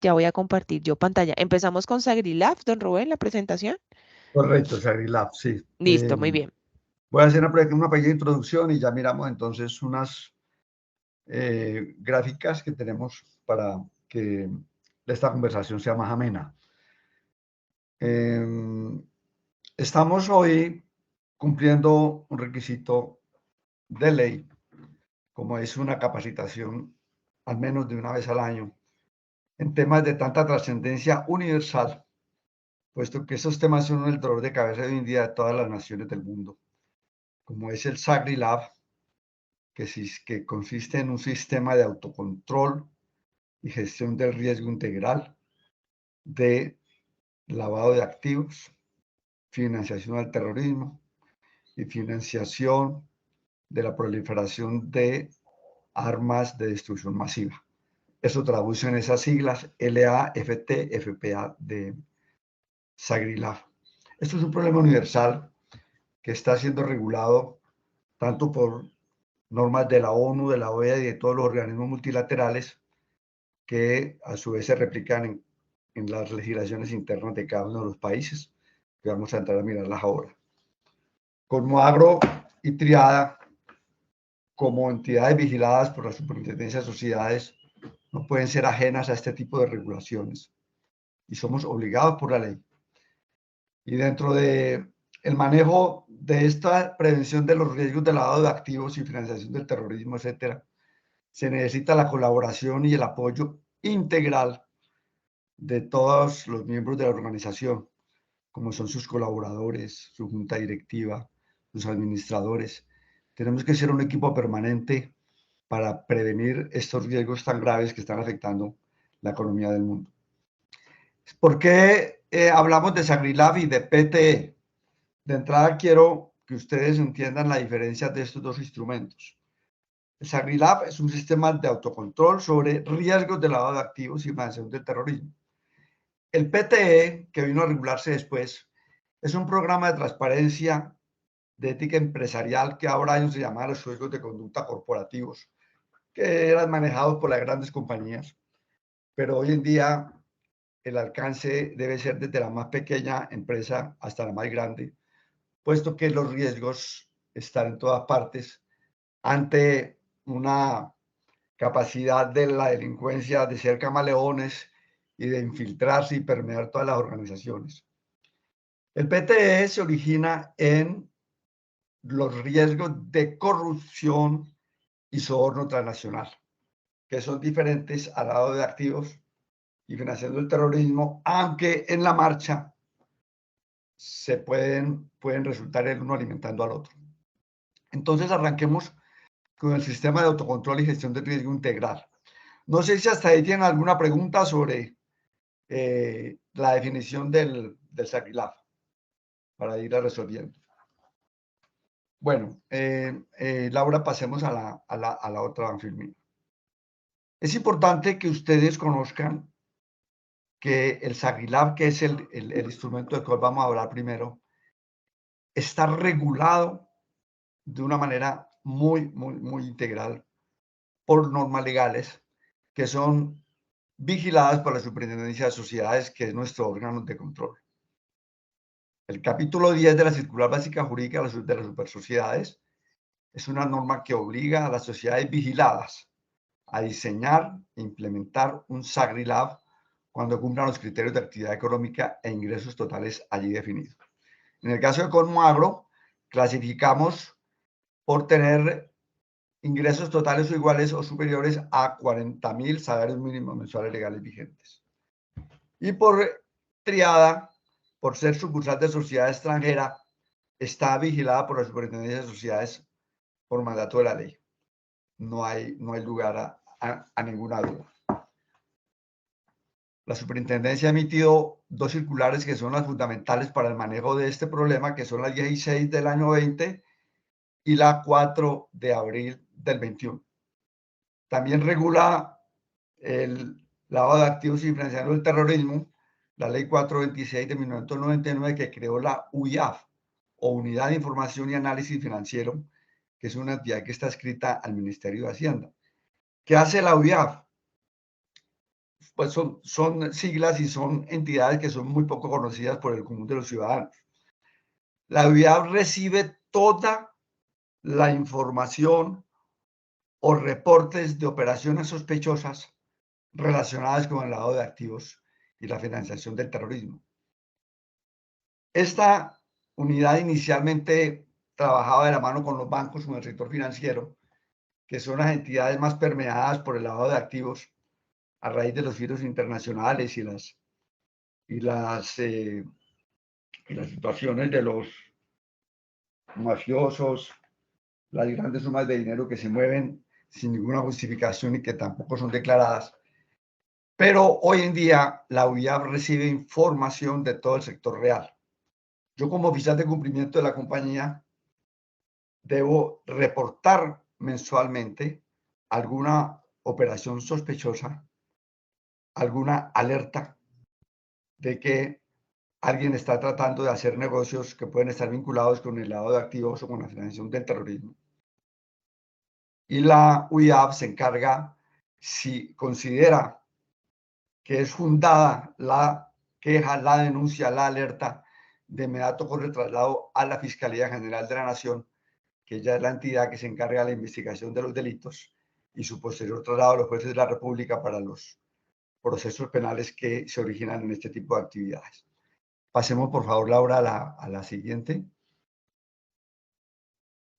Ya voy a compartir yo pantalla. Empezamos con Sagrilab, don Rubén, la presentación. Correcto, Sagrilab, sí. Listo, muy bien. Voy a hacer una pequeña introducción y ya miramos entonces unas gráficas que tenemos para que esta conversación sea más amena. Estamos hoy cumpliendo un requisito de ley, como es una capacitación al menos de una vez al año en temas de tanta trascendencia universal, puesto que esos temas son el dolor de cabeza de hoy en día de todas las naciones del mundo, como es el Sagrilab, que consiste en un sistema de autocontrol y gestión del riesgo integral, de lavado de activos, financiación al terrorismo y financiación de la proliferación de armas de destrucción masiva. Eso traduce en esas siglas LAFT, FPA de Sagrilab. Esto es un problema universal que está siendo regulado tanto por normas de la ONU, de la OEA y de todos los organismos multilaterales que a su vez se replican en las legislaciones internas de cada uno de los países, que vamos a entrar a mirarlas ahora. Colmoagro y Triada, como entidades vigiladas por la Superintendencia de Sociedades, no pueden ser ajenas a este tipo de regulaciones y somos obligados por la ley. Y dentro de el manejo de esta prevención de los riesgos de lavado de activos y financiación del terrorismo, etcétera, se necesita la colaboración y el apoyo integral de todos los miembros de la organización, como son sus colaboradores, su junta directiva, sus administradores. Tenemos que ser un equipo permanente para prevenir estos riesgos tan graves que están afectando la economía del mundo. ¿Por qué hablamos de Sagrilab y de PTE? De entrada quiero que ustedes entiendan la diferencia de estos dos instrumentos. El Sagrilab es un sistema de autocontrol sobre riesgos de lavado de activos y financiación del terrorismo. El PTE, que vino a regularse después, es un programa de transparencia de ética empresarial que ahora años se llamaba los códigos de conducta corporativos, que eran manejados por las grandes compañías, pero hoy en día el alcance debe ser desde la más pequeña empresa hasta la más grande, puesto que los riesgos están en todas partes ante una capacidad de la delincuencia de ser camaleones y de infiltrarse y permear todas las organizaciones. El PTE se origina en los riesgos de corrupción y soborno transnacional, que son diferentes al lado de activos y financiando el terrorismo, aunque en la marcha pueden resultar el uno alimentando al otro. Entonces arranquemos con el sistema de autocontrol y gestión de riesgo integral. No sé si hasta ahí tienen alguna pregunta sobre la definición del Sagrilab para irla resolviendo. Bueno, Laura, pasemos a la otra, Firmina. Es importante que ustedes conozcan que el Sagrilab, que es el instrumento del cual vamos a hablar primero, está regulado de una manera muy integral por normas legales que son vigiladas por la Superintendencia de Sociedades, que es nuestro órgano de control. El capítulo 10 de la Circular Básica Jurídica de las Supersociedades es una norma que obliga a las sociedades vigiladas a diseñar e implementar un Sagrilab cuando cumplan los criterios de actividad económica e ingresos totales allí definidos. En el caso de Colmoagro, clasificamos por tener ingresos totales o iguales o superiores a 40.000 salarios mínimos mensuales legales vigentes. Y por Triada, por ser sucursal de sociedad extranjera, está vigilada por la Superintendencia de Sociedades por mandato de la ley. No hay lugar a ninguna duda. La superintendencia ha emitido dos circulares que son las fundamentales para el manejo de este problema, que son la 16 del año 20 y la 4 de abril del 21. También regula el lavado de activos y financiación del terrorismo, la ley 426 de 1999 que creó la UIAF, o Unidad de Información y Análisis Financiero, que es una entidad que está adscrita al Ministerio de Hacienda. ¿Qué hace la UIAF? pues son siglas y son entidades que son muy poco conocidas por el común de los ciudadanos. La UIAF recibe toda la información o reportes de operaciones sospechosas relacionadas con el lavado de activos y la financiación del terrorismo. Esta unidad inicialmente trabajaba de la mano con los bancos, con el sector financiero, que son las entidades más permeadas por el lavado de activos a raíz de los giros internacionales y las situaciones de los mafiosos, las grandes sumas de dinero que se mueven sin ninguna justificación y que tampoco son declaradas. Pero hoy en día la UIAF recibe información de todo el sector real. Yo como oficial de cumplimiento de la compañía debo reportar mensualmente alguna operación sospechosa, alguna alerta de que alguien está tratando de hacer negocios que pueden estar vinculados con el lavado de activos o con la financiación del terrorismo. Y la UIAF se encarga, si considera que es fundada la queja, la denuncia, la alerta, de inmediato corre el traslado a la Fiscalía General de la Nación, que ya es la entidad que se encarga de la investigación de los delitos, y su posterior traslado a los jueces de la República para los procesos penales que se originan en este tipo de actividades. Pasemos, por favor, Laura, a la siguiente.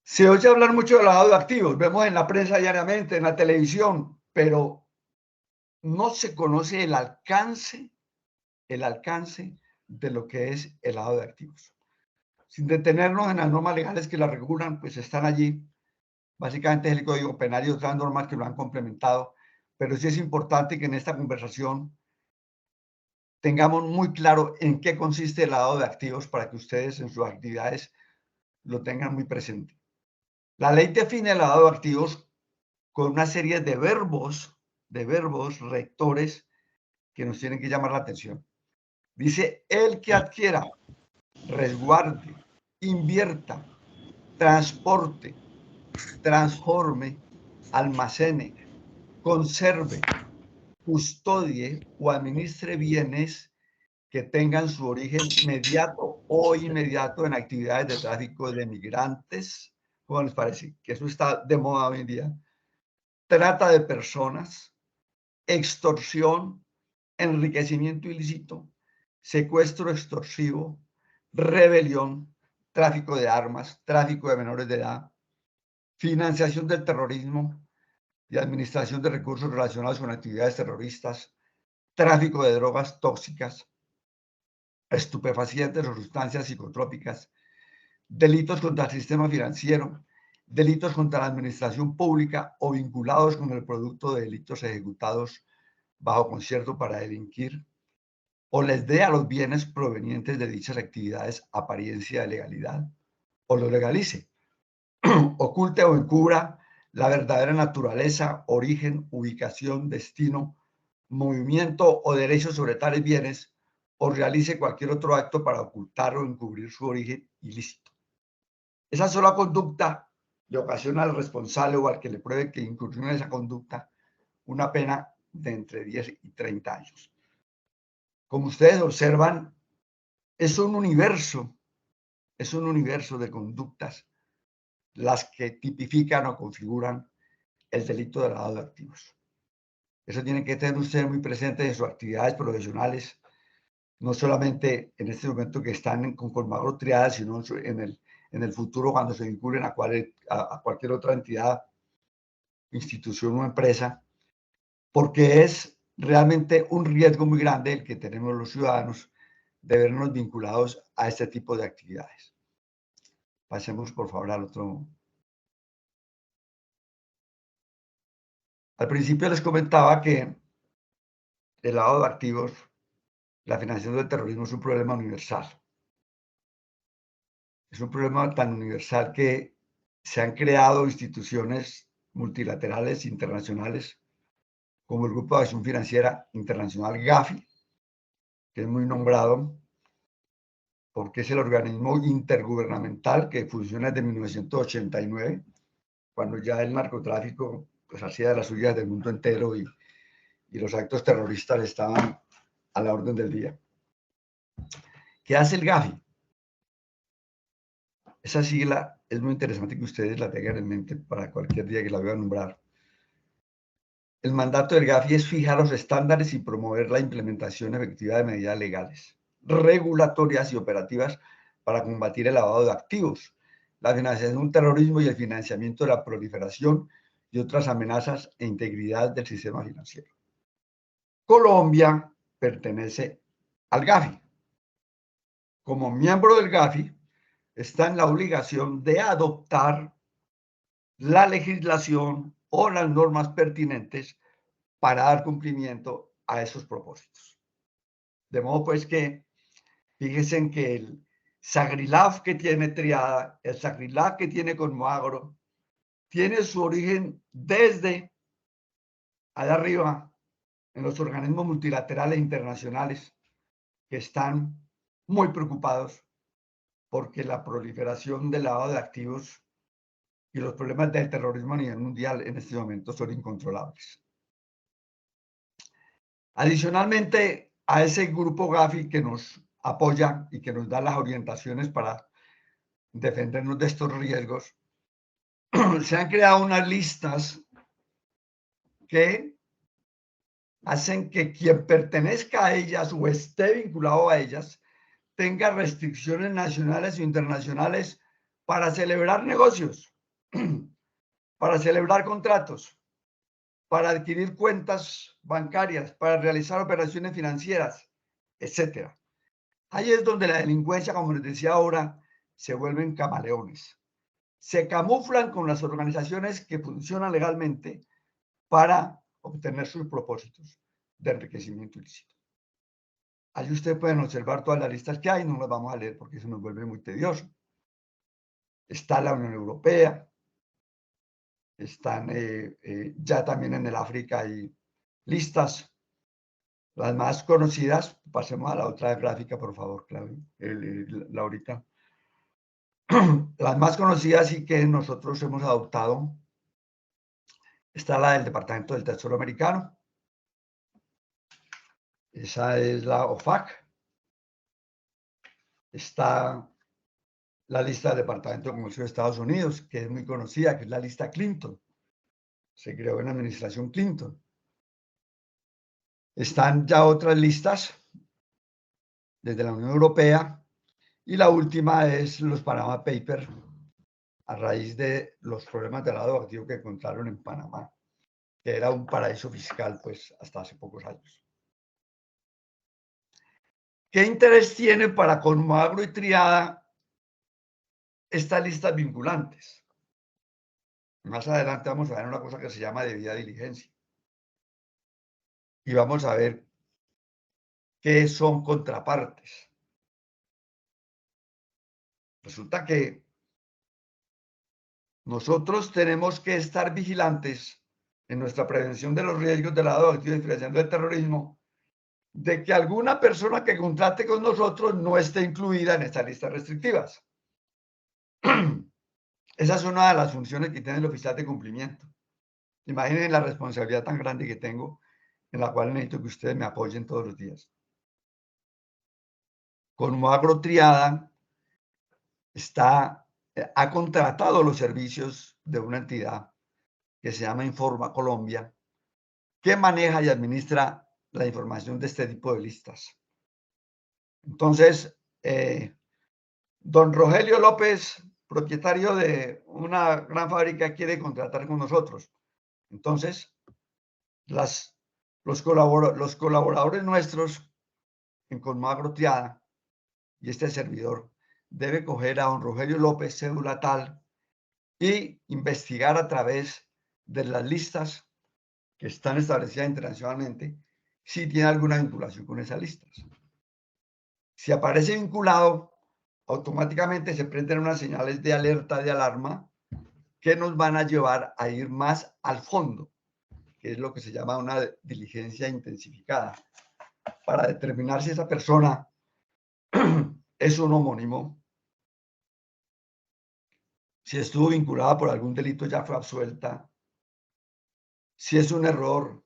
Se oye hablar mucho de lavado de activos, vemos en la prensa diariamente, en la televisión, pero no se conoce el alcance de lo que es el lavado de activos. Sin detenernos en las normas legales que la regulan, pues están allí. Básicamente es el Código Penal y otras normas que lo han complementado, pero sí es importante que en esta conversación tengamos muy claro en qué consiste el lavado de activos para que ustedes en sus actividades lo tengan muy presente. La ley define el lavado de activos con una serie de verbos rectores que nos tienen que llamar la atención. Dice, el que adquiera, resguarde, invierta, transporte, transforme, almacene, conserve, custodie o administre bienes que tengan su origen mediato o inmediato en actividades de tráfico de migrantes. ¿Cómo les parece? Que eso está de moda hoy en día. Trata de personas, extorsión, enriquecimiento ilícito, secuestro extorsivo, rebelión, tráfico de armas, tráfico de menores de edad, financiación del terrorismo y administración de recursos relacionados con actividades terroristas, tráfico de drogas tóxicas, estupefacientes o sustancias psicotrópicas, delitos contra el sistema financiero, delitos contra la administración pública o vinculados con el producto de delitos ejecutados bajo concierto para delinquir, o les dé a los bienes provenientes de dichas actividades apariencia de legalidad, o lo legalice, oculte o encubra la verdadera naturaleza, origen, ubicación, destino, movimiento o derecho sobre tales bienes, o realice cualquier otro acto para ocultar o encubrir su origen ilícito. Esa sola conducta le ocasiona al responsable o al que le pruebe que incurrió en esa conducta una pena de entre 10 y 30 años. Como ustedes observan, es un universo de conductas las que tipifican o configuran el delito de lavado de activos. Eso tiene que tener ustedes muy presente en sus actividades profesionales, no solamente en este momento que están con Colmagro Triada, sino en el futuro cuando se vinculen a cualquier otra entidad, institución o empresa, porque es realmente un riesgo muy grande el que tenemos los ciudadanos de vernos vinculados a este tipo de actividades. Pasemos, por favor, al otro. Al principio les comentaba que el lavado de activos, la financiación del terrorismo es un problema universal. Es un problema tan universal que se han creado instituciones multilaterales internacionales como el Grupo de Acción Financiera Internacional GAFI, que es muy nombrado porque es el organismo intergubernamental que funciona desde 1989, cuando ya el narcotráfico pues hacía de las suyas del mundo entero y y los actos terroristas estaban a la orden del día. ¿Qué hace el Gafi? Esa sigla es muy interesante que ustedes la tengan en mente para cualquier día que la vean nombrar. El mandato del Gafi es fijar los estándares y promover la implementación efectiva de medidas legales, regulatorias y operativas para combatir el lavado de activos, la financiación del terrorismo y el financiamiento de la proliferación y otras amenazas e integridad del sistema financiero. Colombia pertenece al Gafi. Como miembro del Gafi, está en la obligación de adoptar la legislación o las normas pertinentes para dar cumplimiento a esos propósitos. De modo pues que, fíjense en que el Sagrilaf que tiene Triada, el Sagrilaf que tiene Conmoagro, tiene su origen desde allá arriba, en los organismos multilaterales internacionales, que están muy preocupados porque la proliferación del lavado de activos y los problemas del terrorismo a nivel mundial en este momento son incontrolables. Adicionalmente a ese grupo Gafi que nos apoya y que nos da las orientaciones para defendernos de estos riesgos, se han creado unas listas que hacen que quien pertenezca a ellas o esté vinculado a ellas tenga restricciones nacionales o internacionales para celebrar negocios, para celebrar contratos, para adquirir cuentas bancarias, para realizar operaciones financieras, etcétera. Ahí es donde la delincuencia, como les decía ahora, se vuelven camaleones. Se camuflan con las organizaciones que funcionan legalmente para obtener sus propósitos de enriquecimiento ilícito. Allí ustedes pueden observar todas las listas que hay, no las vamos a leer porque eso nos vuelve muy tedioso. Está la Unión Europea, están ya también en el África hay listas. Las más conocidas, pasemos a la otra gráfica, por favor, Claudia, Laurita. Las más conocidas y que nosotros hemos adoptado, está la del Departamento del Tesoro Americano, esa es la OFAC, está la lista del Departamento de Comercio de Estados Unidos, que es muy conocida, que es la lista Clinton, se creó en la administración Clinton. Están ya otras listas desde la Unión Europea y la última es los Panama Papers a raíz de los problemas de lavado de activos que encontraron en Panamá, que era un paraíso fiscal pues hasta hace pocos años. ¿Qué interés tiene para Conmoagro y Triada estas listas vinculantes? Más adelante vamos a ver una cosa que se llama debida diligencia. Y vamos a ver qué son contrapartes. Resulta que nosotros tenemos que estar vigilantes en nuestra prevención de los riesgos del lavado de activos y financiación del terrorismo, de que alguna persona que contrate con nosotros no esté incluida en estas listas restrictivas. Esa es una de las funciones que tiene el oficial de cumplimiento. Imaginen la responsabilidad tan grande que tengo, en la cual necesito que ustedes me apoyen todos los días. Conmoagro Triada ha contratado los servicios de una entidad que se llama Informa Colombia, que maneja y administra la información de este tipo de listas. Entonces, don Rogelio López, propietario de una gran fábrica, quiere contratar con nosotros. Entonces, los colaboradores nuestros en Conmoagro Triada y este servidor debe coger a don Rogelio López, cédula tal, y investigar a través de las listas que están establecidas internacionalmente si tiene alguna vinculación con esas listas. Si aparece vinculado, automáticamente se prenden unas señales de alerta, de alarma, que nos van a llevar a ir más al fondo, que es lo que se llama una diligencia intensificada, para determinar si esa persona es un homónimo, si estuvo vinculada por algún delito ya fue absuelta, si es un error,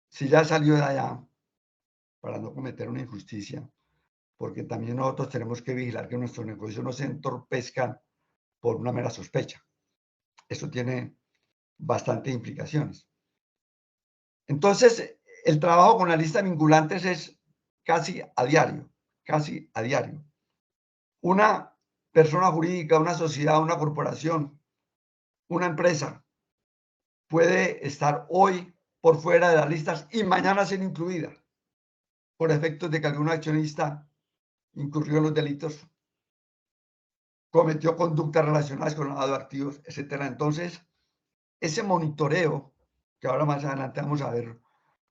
si ya salió de allá, para no cometer una injusticia, porque también nosotros tenemos que vigilar que nuestros negocios no se entorpezcan por una mera sospecha. Eso tiene bastantes implicaciones. Entonces, el trabajo con la lista de vinculantes es casi a diario, casi a diario. Una persona jurídica, una sociedad, una corporación, una empresa puede estar hoy por fuera de las listas y mañana ser incluida por efectos de que algún accionista incurrió en los delitos, cometió conductas relacionadas con lavado de activos, etcétera. Entonces, ese monitoreo, que ahora más adelante vamos a ver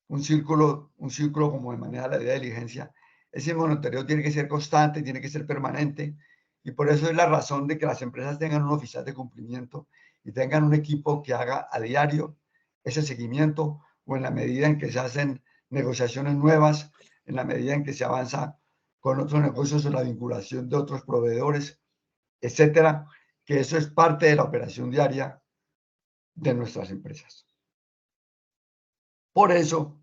un círculo como de manera de diligencia, ese monitoreo tiene que ser constante, tiene que ser permanente, y por eso es la razón de que las empresas tengan un oficial de cumplimiento y tengan un equipo que haga a diario ese seguimiento, o en la medida en que se hacen negociaciones nuevas, en la medida en que se avanza con otros negocios o la vinculación de otros proveedores, etcétera, que eso es parte de la operación diaria de nuestras empresas. Por eso,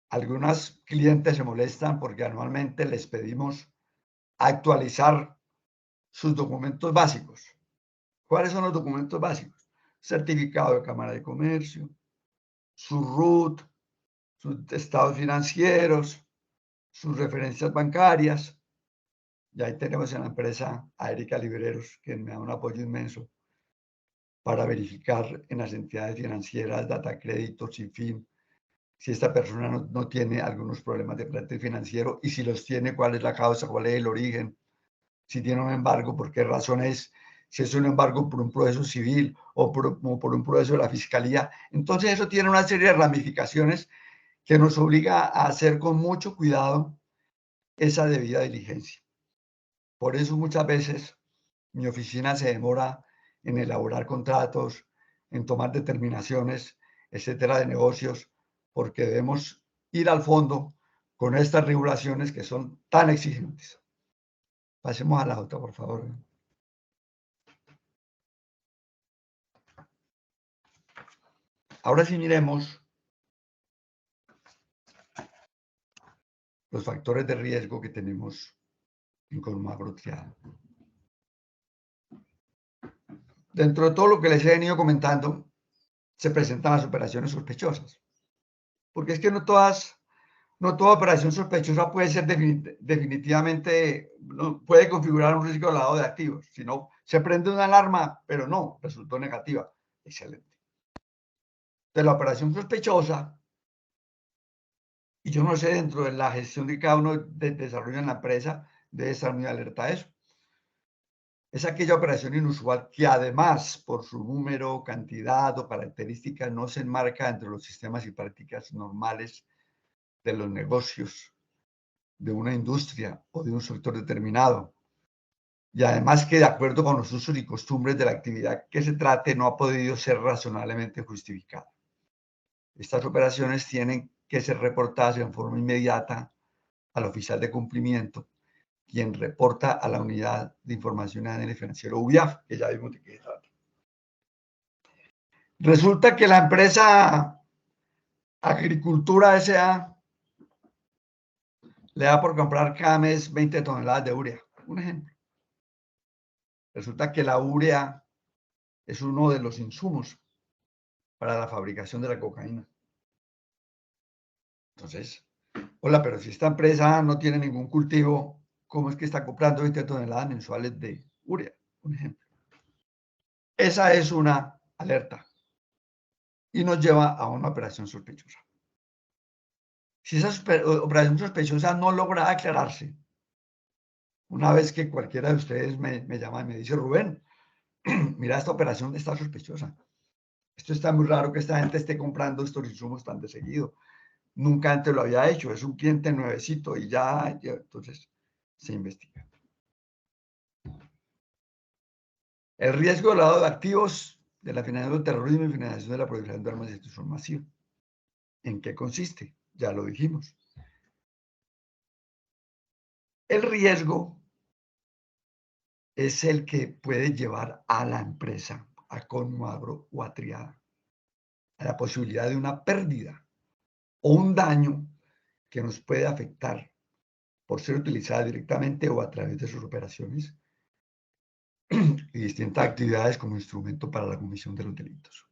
algunas clientes se molestan porque anualmente les pedimos actualizar sus documentos básicos. ¿Cuáles son los documentos básicos? Certificado de Cámara de Comercio, su RUT, sus estados financieros, sus referencias bancarias. Y ahí tenemos en la empresa a Erika Libreros, que me da un apoyo inmenso para verificar en las entidades financieras, data créditos, sin fin, si esta persona no tiene algunos problemas de carácter financiero, y si los tiene, cuál es la causa, cuál es el origen, si tiene un embargo, por qué razón es, si es un embargo por un proceso civil o por un proceso de la fiscalía. Entonces eso tiene una serie de ramificaciones que nos obliga a hacer con mucho cuidado esa debida diligencia. Por eso muchas veces mi oficina se demora en elaborar contratos, en tomar determinaciones, etcétera, de negocios, porque debemos ir al fondo con estas regulaciones que son tan exigentes. Pasemos a la otra, por favor. Ahora sí miremos los factores de riesgo que tenemos en Colmagro Triada. Dentro de todo lo que les he venido comentando, se presentan las operaciones sospechosas, porque es que no toda operación sospechosa puede ser definitivamente, no, puede configurar un riesgo de lavado de activos. Si no, se prende una alarma, pero no, resultó negativa. Excelente. De la operación sospechosa, y yo no sé, dentro de la gestión que cada uno desarrolla en la empresa, debe estar muy alerta a eso. Es aquella operación inusual que además, por su número, cantidad o características, no se enmarca entre los sistemas y prácticas normales de los negocios de una industria o de un sector determinado. Y además que de acuerdo con los usos y costumbres de la actividad que se trate, no ha podido ser razonablemente justificada. Estas operaciones tienen que ser reportadas en forma inmediata al oficial de cumplimiento, quien reporta a la unidad de información de análisis financiero UBIAF, que ya vimos de qué se trata. Resulta que la empresa Agricultura S.A. le da por comprar cada mes 20 toneladas de urea. Un ejemplo. Resulta que la urea es uno de los insumos para la fabricación de la cocaína. Entonces, hola, pero si esta empresa no tiene ningún cultivo, ¿cómo es que está comprando 20 toneladas mensuales de urea? Un ejemplo. Esa es una alerta y nos lleva a una operación sospechosa. Si esa operación sospechosa no logra aclararse, una vez que cualquiera de ustedes me llama y me dice, Rubén, mira, esta operación está sospechosa. Esto está muy raro que esta gente esté comprando estos insumos tan de seguido. Nunca antes lo había hecho, es un cliente nuevecito y ya entonces se investiga. El riesgo del lavado de activos, de la financiación del terrorismo y financiación de la proliferación de armas de destrucción masiva. ¿En qué consiste? Ya lo dijimos. El riesgo es el que puede llevar a la empresa, a Colmagro o a Triada, a la posibilidad de una pérdida o un daño que nos puede afectar por ser utilizada directamente o a través de sus operaciones y distintas actividades como instrumento para la comisión de los delitos.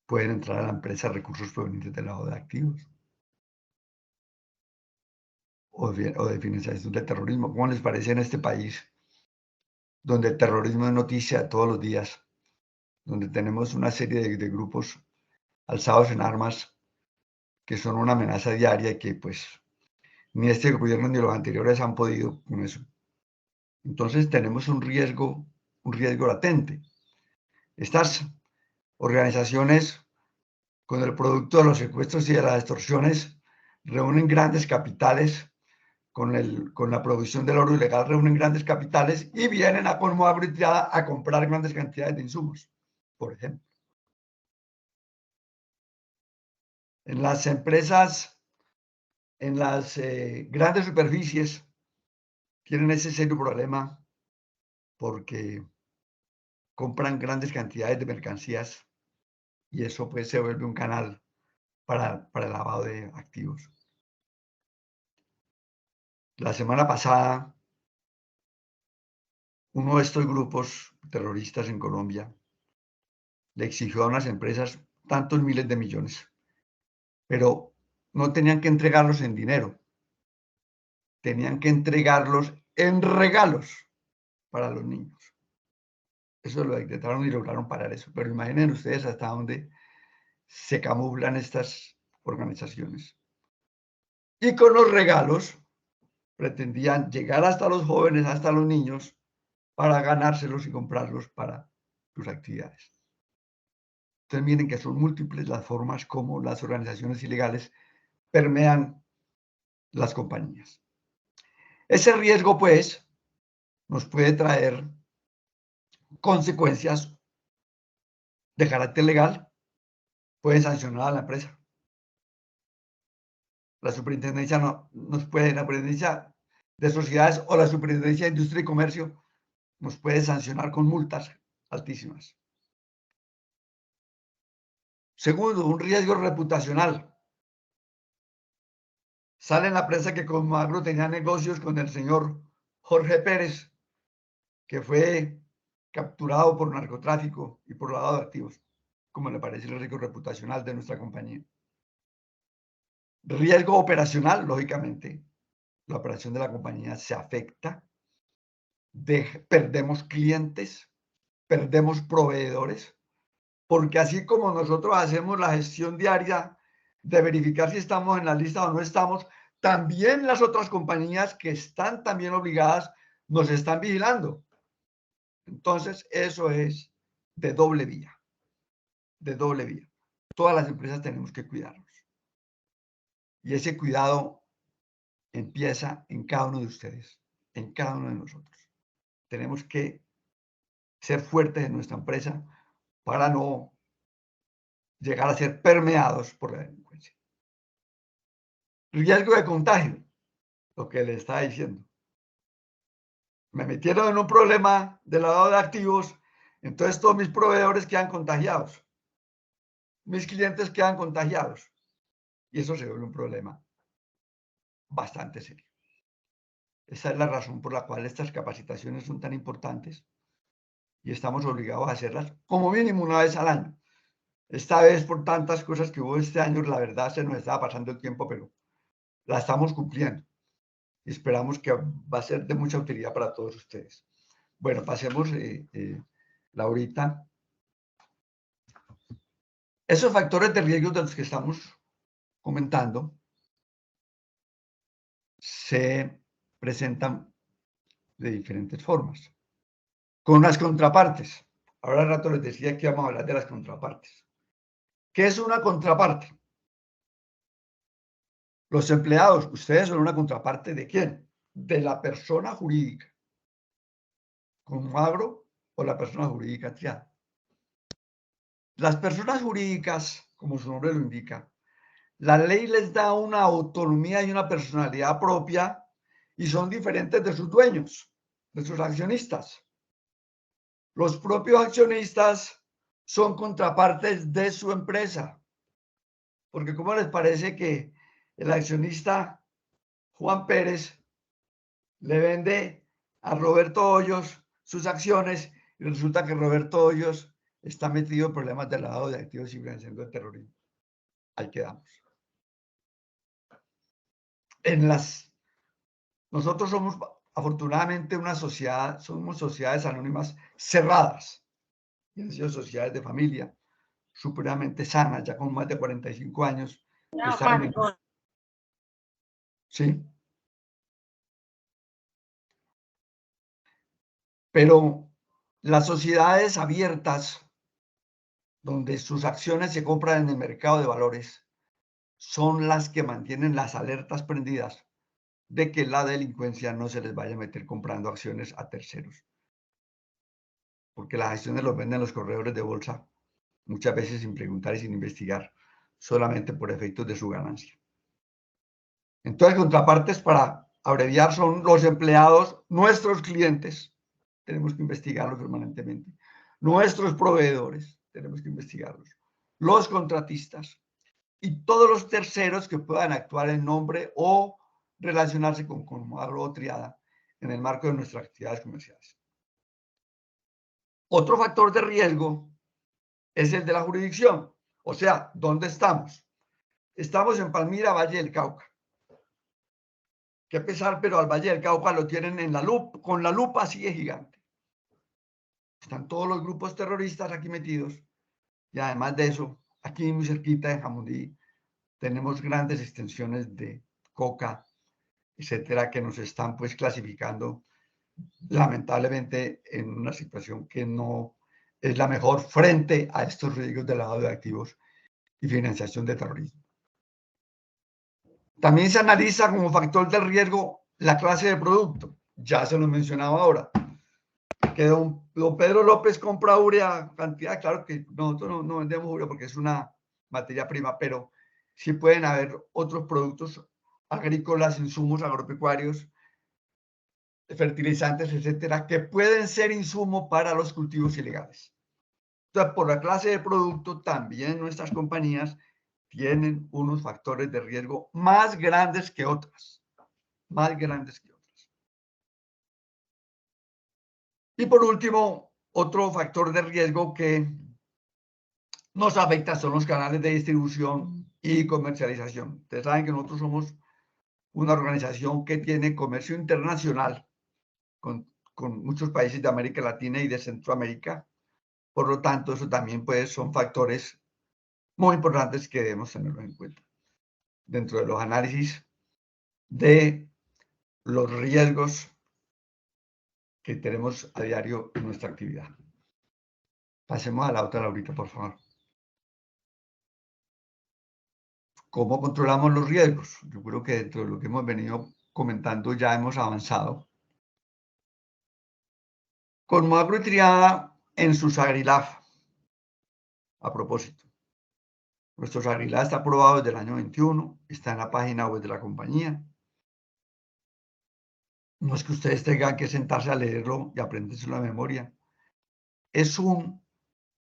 Pueden entrar a la empresa recursos provenientes del lavado de activos o de financiación del terrorismo. ¿Cómo les parece en este país, donde el terrorismo es noticia todos los días, donde tenemos una serie de grupos alzados en armas que son una amenaza diaria y que pues ni este gobierno ni los anteriores han podido con eso? Entonces tenemos un riesgo latente. Estas organizaciones, con el producto de los secuestros y de las extorsiones, reúnen grandes capitales, con la producción del oro ilegal reúnen grandes capitales y vienen a Colmo a comprar grandes cantidades de insumos, por ejemplo. En las empresas, en las grandes superficies, tienen ese serio problema porque compran grandes cantidades de mercancías y eso pues se vuelve un canal para el lavado de activos. La semana pasada, uno de estos grupos terroristas en Colombia le exigió a unas empresas tantos miles de millones, pero no tenían que entregarlos en dinero, tenían que entregarlos en regalos para los niños. Eso lo intentaron y lograron parar eso, pero imaginen ustedes hasta dónde se camuflan estas organizaciones. Y con los regalos pretendían llegar hasta los jóvenes, hasta los niños, para ganárselos y comprarlos para sus actividades. Entonces miren que son múltiples las formas como las organizaciones ilegales permean las compañías. Ese riesgo, pues, nos puede traer consecuencias de carácter legal, puede sancionar a la empresa. La superintendencia la superintendencia de sociedades o la superintendencia de industria y comercio nos puede sancionar con multas altísimas. Segundo, un riesgo reputacional. Sale en la prensa que Comagro tenía negocios con el señor Jorge Pérez, que fue capturado por narcotráfico y por lavado de activos. ¿Cómo le parece el riesgo reputacional de nuestra compañía? Riesgo operacional, lógicamente. La operación de la compañía se afecta, perdemos clientes, perdemos proveedores, porque así como nosotros hacemos la gestión diaria de verificar si estamos en la lista o no estamos, también las otras compañías que están también obligadas nos están vigilando. Entonces, eso es de doble vía, de doble vía. Todas las empresas tenemos que cuidarnos. Y ese cuidado empieza en cada uno de ustedes, en cada uno de nosotros. Tenemos que ser fuertes en nuestra empresa para no llegar a ser permeados por la delincuencia. Riesgo de contagio, lo que le estaba diciendo. Me metieron en un problema de lavado de activos, entonces todos mis proveedores quedan contagiados, mis clientes quedan contagiados y eso se vuelve un problema bastante serio. Esa es la razón por la cual estas capacitaciones son tan importantes y estamos obligados a hacerlas como mínimo una vez al año. Esta vez por tantas cosas que hubo este año, la verdad se nos estaba pasando el tiempo, pero la estamos cumpliendo y esperamos que va a ser de mucha utilidad para todos ustedes. Bueno, pasemos, Laurita. Esos factores de riesgo de los que estamos comentando se presentan de diferentes formas, con unas contrapartes. Ahora al rato les decía que vamos a hablar de las contrapartes. ¿Qué es una contraparte? Los empleados, ustedes son una contraparte ¿de quién? De la persona jurídica, Comagro o la persona jurídica triada. Las personas jurídicas, como su nombre lo indica, la ley les da una autonomía y una personalidad propia y son diferentes de sus dueños, de sus accionistas. Los propios accionistas son contrapartes de su empresa. Porque ¿cómo les parece que el accionista Juan Pérez le vende a Roberto Hoyos sus acciones y resulta que Roberto Hoyos está metido en problemas de lavado de activos y financiación del terrorismo? Ahí quedamos. Nosotros somos afortunadamente una sociedad, somos sociedades anónimas cerradas, y han sido sociedades de familia supremamente sanas, ya con más de 45 años de estar en el... Sí, pero las sociedades abiertas, donde sus acciones se compran en el mercado de valores, son las que mantienen las alertas prendidas de que la delincuencia no se les vaya a meter comprando acciones a terceros, porque las acciones los venden los corredores de bolsa muchas veces sin preguntar y sin investigar, solamente por efectos de su ganancia. Entonces, contrapartes, para abreviar, son los empleados, nuestros clientes, tenemos que investigarlos permanentemente, nuestros proveedores, tenemos que investigarlos, los contratistas y todos los terceros que puedan actuar en nombre o relacionarse con comadre o triada en el marco de nuestras actividades comerciales. Otro factor de riesgo es el de la jurisdicción, o sea, ¿dónde estamos? Estamos en Palmira, Valle del Cauca. Qué pesar, pero al Valle del Cauca lo tienen en la lupa, con la lupa así de gigante. Están todos los grupos terroristas aquí metidos. Y además de eso, aquí muy cerquita en Jamundí, tenemos grandes extensiones de coca, etcétera, que nos están pues clasificando lamentablemente en una situación que no es la mejor frente a estos riesgos de lavado de activos y financiación de terrorismo. También se analiza como factor de riesgo la clase de producto. Ya se lo mencionaba ahora. Que don Pedro López compra urea, cantidad, claro que nosotros no vendemos urea porque es una materia prima, pero sí pueden haber otros productos agrícolas, insumos agropecuarios, fertilizantes, etcétera, que pueden ser insumo para los cultivos ilegales. Entonces, por la clase de producto, también nuestras compañías tienen unos factores de riesgo más grandes que otras, más grandes que otras. Y por último, otro factor de riesgo que nos afecta son los canales de distribución y comercialización. Ustedes saben que nosotros somos una organización que tiene comercio internacional con muchos países de América Latina y de Centroamérica. Por lo tanto, eso también pues, son factores muy importantes que debemos tenerlo en cuenta dentro de los análisis de los riesgos que tenemos a diario en nuestra actividad. Pasemos a la otra, Laurita, por favor. ¿Cómo controlamos los riesgos? Yo creo que dentro de lo que hemos venido comentando ya hemos avanzado. Con Macro y Triada en su Sagrilaf. A propósito, nuestro Sagrilaf está aprobado desde el año 21, está en la página web de la compañía. No es que ustedes tengan que sentarse a leerlo y aprendérselo de memoria. Es un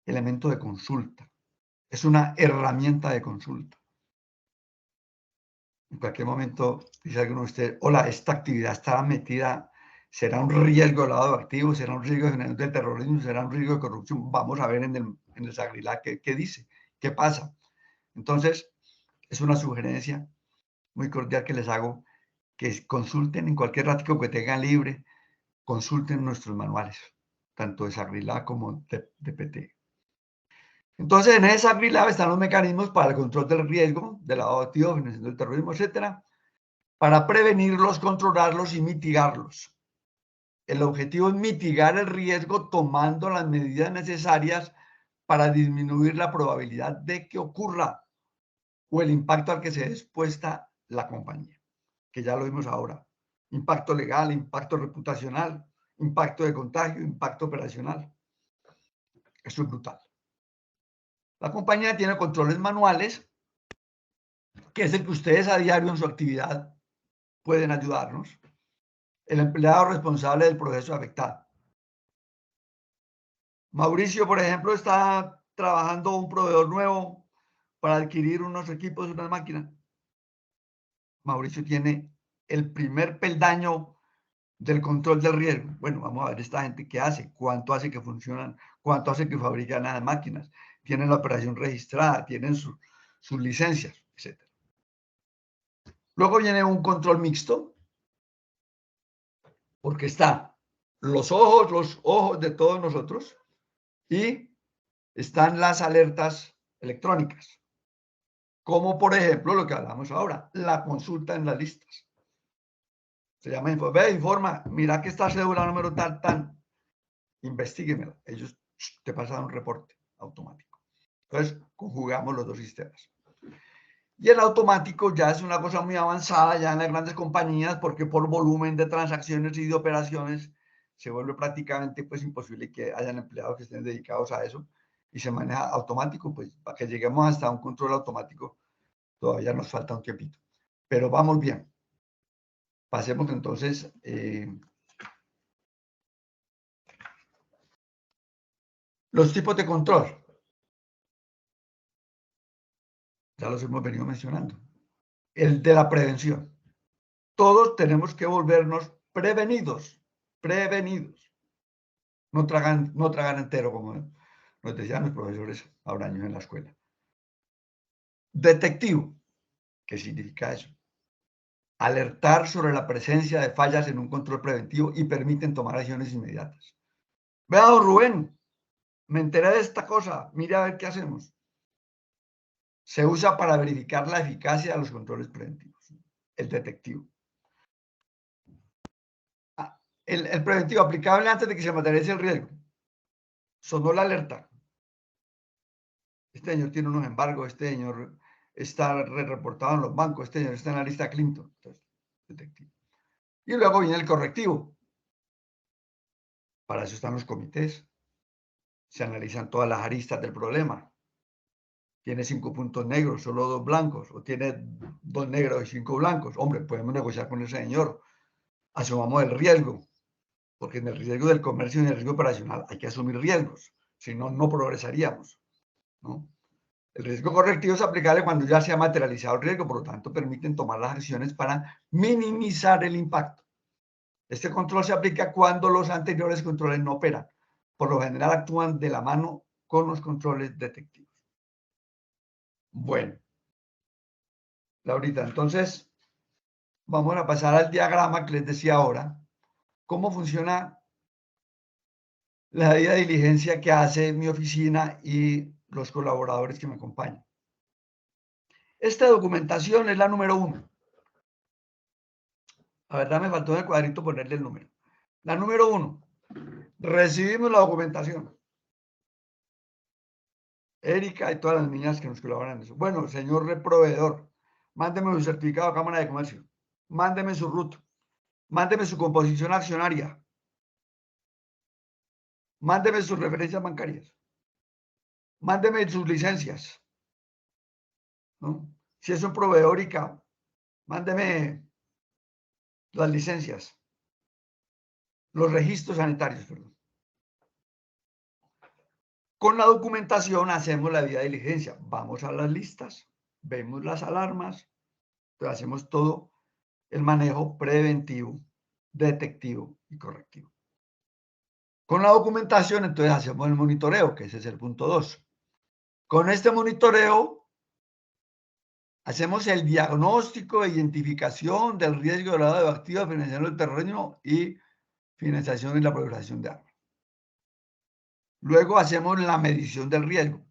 elemento de consulta, es una herramienta de consulta. En cualquier momento dice alguno de ustedes, hola, esta actividad está metida, será un riesgo de lavado de activos, será un riesgo de terrorismo, será un riesgo de corrupción. Vamos a ver en el Sagrilá qué dice, qué pasa. Entonces, es una sugerencia muy cordial que les hago, que consulten en cualquier ratico que tengan libre, consulten nuestros manuales, tanto de Sagrilá como de PT. Entonces, en esa Sagrilá están los mecanismos para el control del riesgo, del lavado de activos, financiación del terrorismo, etcétera, para prevenirlos, controlarlos y mitigarlos. El objetivo es mitigar el riesgo tomando las medidas necesarias para disminuir la probabilidad de que ocurra o el impacto al que se ve expuesta la compañía, que ya lo vimos ahora. Impacto legal, impacto reputacional, impacto de contagio, impacto operacional. Eso es brutal. La compañía tiene controles manuales, que es el que ustedes a diario en su actividad pueden ayudarnos. El empleado responsable del proceso afectado. Mauricio, por ejemplo, está trabajando un proveedor nuevo para adquirir unos equipos, unas máquinas. Mauricio tiene el primer peldaño del control del riesgo. Bueno, vamos a ver esta gente qué hace, cuánto hace que funcionan, cuánto hace que fabrican las máquinas, tienen la operación registrada, tienen sus licencias, etc. Luego viene un control mixto, porque están los ojos de todos nosotros y están las alertas electrónicas, como por ejemplo lo que hablamos ahora, la consulta en las listas. Se llama, ve, informa, mira que esta cédula número tal, tan, investíguemela. Ellos te pasan un reporte automático. Entonces, conjugamos los dos sistemas. Y el automático ya es una cosa muy avanzada ya en las grandes compañías porque por volumen de transacciones y de operaciones se vuelve prácticamente pues imposible que hayan empleados que estén dedicados a eso y se maneja automático, pues para que lleguemos hasta un control automático todavía nos falta un tiempito. Pero vamos bien. Pasemos entonces los tipos de control. Ya los hemos venido mencionando. El de la prevención. Todos tenemos que volvernos prevenidos. No tragan entero, como nos decían los profesores ahora años en la escuela. Detectivo. ¿Qué significa eso? Alertar sobre la presencia de fallas en un control preventivo y permiten tomar acciones inmediatas. Vea, don Rubén, me enteré de esta cosa, mire a ver qué hacemos. Se usa para verificar la eficacia de los controles preventivos. El detectivo. El preventivo aplicable antes de que se materialice el riesgo. Sonó la alerta. Este señor tiene unos embargos, este señor está reportado en los bancos, este señor está en la lista Clinton. Entonces, detectivo. Y luego viene el correctivo. Para eso están los comités. Se analizan todas las aristas del problema. Tiene 5 puntos negros, solo 2 blancos, o tiene 2 negros y 5 blancos. Hombre, podemos negociar con ese señor. Asumamos el riesgo, porque en el riesgo del comercio y en el riesgo operacional hay que asumir riesgos, si no, no progresaríamos, ¿no? El riesgo correctivo es aplicable cuando ya se ha materializado el riesgo, por lo tanto, permiten tomar las acciones para minimizar el impacto. Este control se aplica cuando los anteriores controles no operan. Por lo general actúan de la mano con los controles detectivos. Bueno, Laurita, entonces vamos a pasar al diagrama que les decía ahora. ¿Cómo funciona la debida diligencia que hace mi oficina y los colaboradores que me acompañan? Esta documentación es la número 1. La verdad me faltó en el cuadrito ponerle el número. La número 1. Recibimos la documentación. Erika y todas las niñas que nos colaboran en eso. Bueno, señor proveedor, mándeme su certificado de Cámara de Comercio. Mándeme su RUT. Mándeme su composición accionaria. Mándeme sus referencias bancarias. Mándeme sus licencias, ¿no? Si es un proveedor ICA, mándeme las licencias, los registros sanitarios, perdón. Con la documentación hacemos la debida diligencia. Vamos a las listas, vemos las alarmas, entonces hacemos todo el manejo preventivo, detectivo y correctivo. Con la documentación, entonces hacemos el monitoreo, que ese es el punto 2. Con este monitoreo hacemos el diagnóstico e identificación del riesgo de lavado de activos, financiación del terrorismo y financiación y la proliferación de armas. Luego hacemos la medición del riesgo.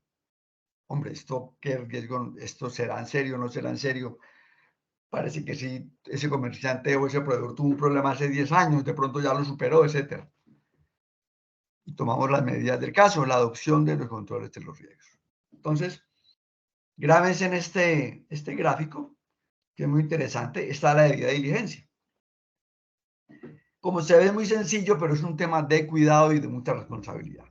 Hombre, ¿qué riesgo? ¿Esto será en serio o no será en serio? Parece que sí, ese comerciante o ese proveedor tuvo un problema hace 10 años, de pronto ya lo superó, etc. Y tomamos las medidas del caso, la adopción de los controles de los riesgos. Entonces, grábense en este gráfico, que es muy interesante, está la debida diligencia. Como se ve, es muy sencillo, pero es un tema de cuidado y de mucha responsabilidad.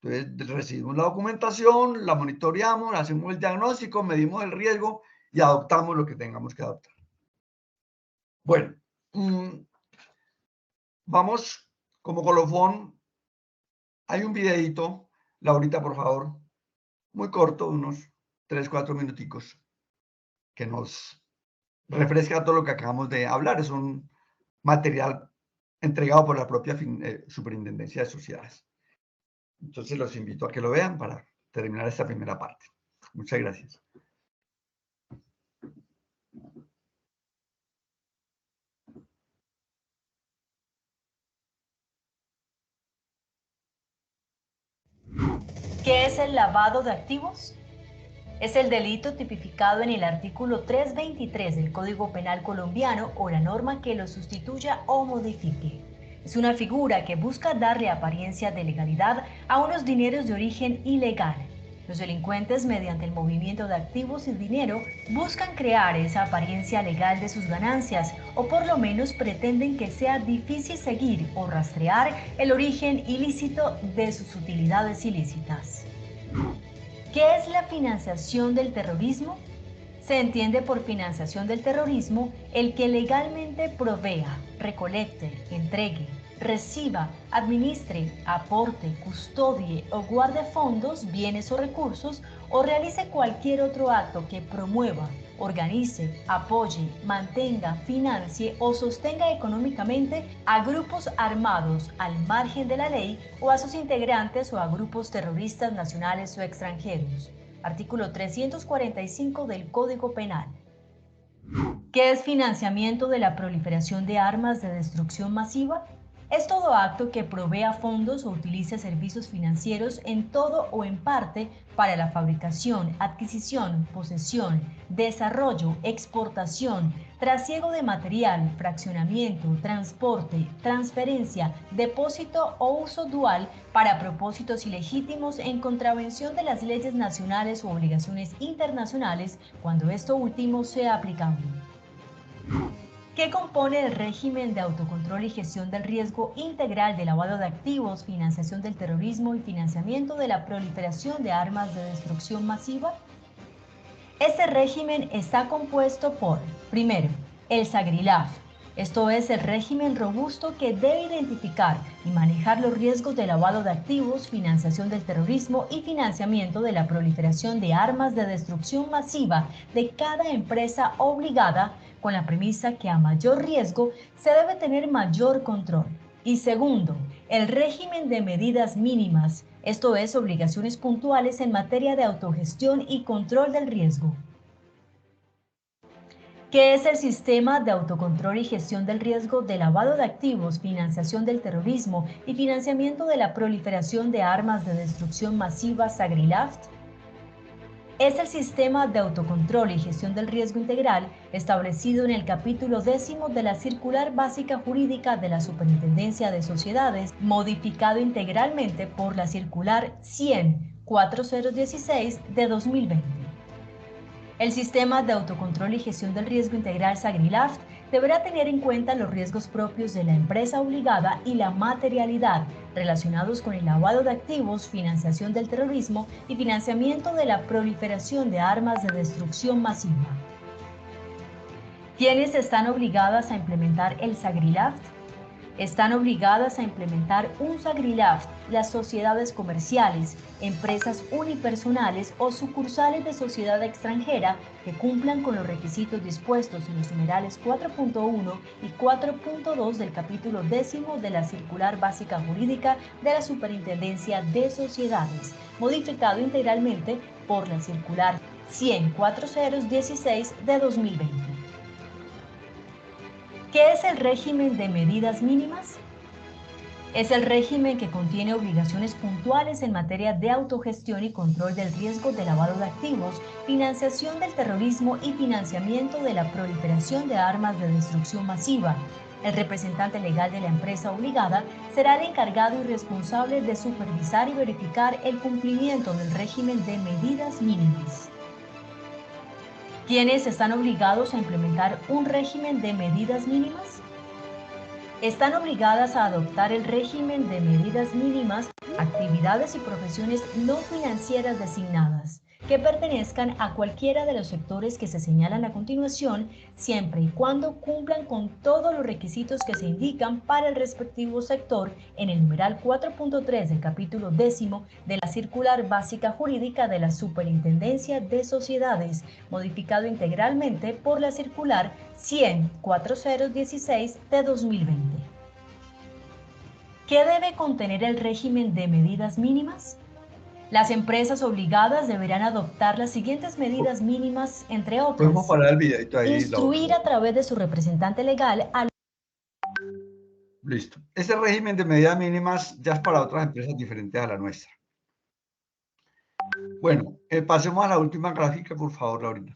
Entonces, recibimos la documentación, la monitoreamos, hacemos el diagnóstico, medimos el riesgo y adoptamos lo que tengamos que adoptar. Bueno, vamos como colofón. Hay un videito, Laurita, por favor, muy corto, unos 3, 4 minuticos que nos refresca todo lo que acabamos de hablar. Es un material entregado por la propia Superintendencia de Sociedades. Entonces los invito a que lo vean para terminar esta primera parte. Muchas gracias. ¿Qué es el lavado de activos? Es el delito tipificado en el artículo 323 del Código Penal colombiano o la norma que lo sustituya o modifique. Es una figura que busca darle apariencia de legalidad a unos dineros de origen ilegal. Los delincuentes, mediante el movimiento de activos y dinero, buscan crear esa apariencia legal de sus ganancias, o por lo menos pretenden que sea difícil seguir o rastrear el origen ilícito de sus utilidades ilícitas. ¿Qué es la financiación del terrorismo? Se entiende por financiación del terrorismo el que legalmente provea, recolecte, entregue, reciba, administre, aporte, custodie o guarde fondos, bienes o recursos, o realice cualquier otro acto que promueva, organice, apoye, mantenga, financie o sostenga económicamente a grupos armados al margen de la ley o a sus integrantes o a grupos terroristas nacionales o extranjeros. Artículo 345 del Código Penal. ¿Qué es financiamiento de la proliferación de armas de destrucción masiva? Es todo acto que provea fondos o utilice servicios financieros en todo o en parte para la fabricación, adquisición, posesión, desarrollo, exportación, trasiego de material, fraccionamiento, transporte, transferencia, depósito o uso dual para propósitos ilegítimos en contravención de las leyes nacionales u obligaciones internacionales cuando esto último sea aplicable. ¿Qué compone el régimen de autocontrol y gestión del riesgo integral de lavado de activos, financiación del terrorismo y financiamiento de la proliferación de armas de destrucción masiva? Este régimen está compuesto por, primero, el SAGRILAF, esto es el régimen robusto que debe identificar y manejar los riesgos de lavado de activos, financiación del terrorismo y financiamiento de la proliferación de armas de destrucción masiva de cada empresa obligada, con la premisa que a mayor riesgo se debe tener mayor control. Y segundo, el régimen de medidas mínimas, esto es obligaciones puntuales en materia de autogestión y control del riesgo. ¿Qué es el sistema de autocontrol y gestión del riesgo de lavado de activos, financiación del terrorismo y financiamiento de la proliferación de armas de destrucción masiva SAGRILAF? Es el sistema de autocontrol y gestión del riesgo integral establecido en el capítulo 10 de la Circular Básica Jurídica de la Superintendencia de Sociedades, modificado integralmente por la Circular 100-4016 de 2020. El sistema de autocontrol y gestión del riesgo integral SAGRILAF deberá tener en cuenta los riesgos propios de la empresa obligada y la materialidad relacionados con el lavado de activos, financiación del terrorismo y financiamiento de la proliferación de armas de destrucción masiva. ¿Quiénes están obligadas a implementar el SAGRILAF? Están obligadas a implementar un SAGRILAF las sociedades comerciales, empresas unipersonales o sucursales de sociedad extranjera que cumplan con los requisitos dispuestos en los numerales 4.1 y 4.2 del capítulo 10 de la Circular Básica Jurídica de la Superintendencia de Sociedades, modificado integralmente por la Circular 100-4016 de 2020. ¿Qué es el régimen de medidas mínimas? Es el régimen que contiene obligaciones puntuales en materia de autogestión y control del riesgo de lavado de activos, financiación del terrorismo y financiamiento de la proliferación de armas de destrucción masiva. El representante legal de la empresa obligada será el encargado y responsable de supervisar y verificar el cumplimiento del régimen de medidas mínimas. ¿Quiénes están obligados a implementar un régimen de medidas mínimas? Están obligadas a adoptar el régimen de medidas mínimas actividades y profesiones no financieras designadas, que pertenezcan a cualquiera de los sectores que se señalan a continuación, siempre y cuando cumplan con todos los requisitos que se indican para el respectivo sector en el numeral 4.3 del capítulo 10 de la Circular Básica Jurídica de la Superintendencia de Sociedades, modificado integralmente por la Circular 100-4016 de 2020. ¿Qué debe contener el régimen de medidas mínimas? Las empresas obligadas deberán adoptar las siguientes medidas mínimas, entre Podemos otras: parar el videito ahí. instruir a través de su representante legal a... Listo. Este régimen de medidas mínimas ya es para otras empresas diferentes a la nuestra. Bueno, pasemos a la última gráfica, por favor, Laurita.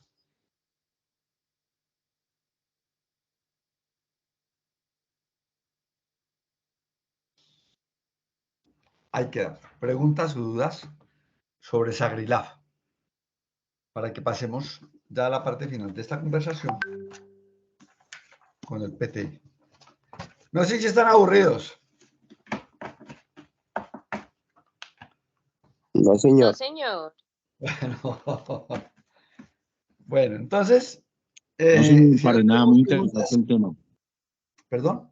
Ahí queda. Preguntas o dudas sobre Sagrilaf, para que pasemos ya a la parte final de esta conversación con el PT. No sé si están aburridos. No, señor. No, señor. Bueno, entonces... No, señor, si para no nada, tenemos muy preguntas- interesante el tema. ¿Perdón?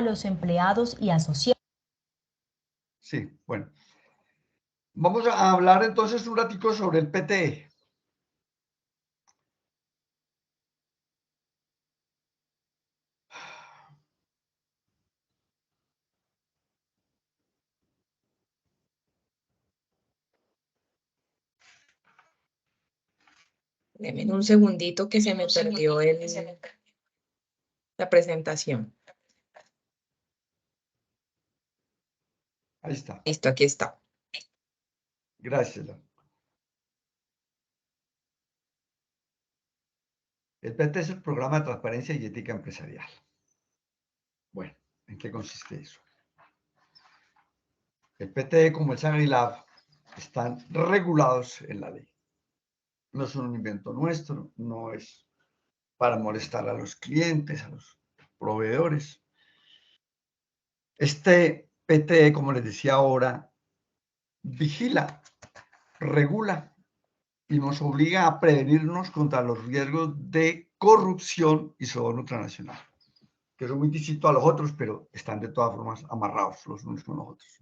los empleados y asociados. Sí, bueno. Vamos a hablar entonces un ratico sobre el PTE. Deme un segundito que se me perdió la presentación. Ahí está. Listo, aquí está. Gracias. El PT es el Programa de Transparencia y Ética Empresarial. Bueno, ¿en qué consiste eso? El PT, como el Sagrilab, están regulados en la ley. No es un invento nuestro, no es para molestar a los clientes, a los proveedores. Este PT, como les decía ahora, vigila, regula y nos obliga a prevenirnos contra los riesgos de corrupción y soborno transnacional, que son muy distintos a los otros, pero están de todas formas amarrados los unos con los otros.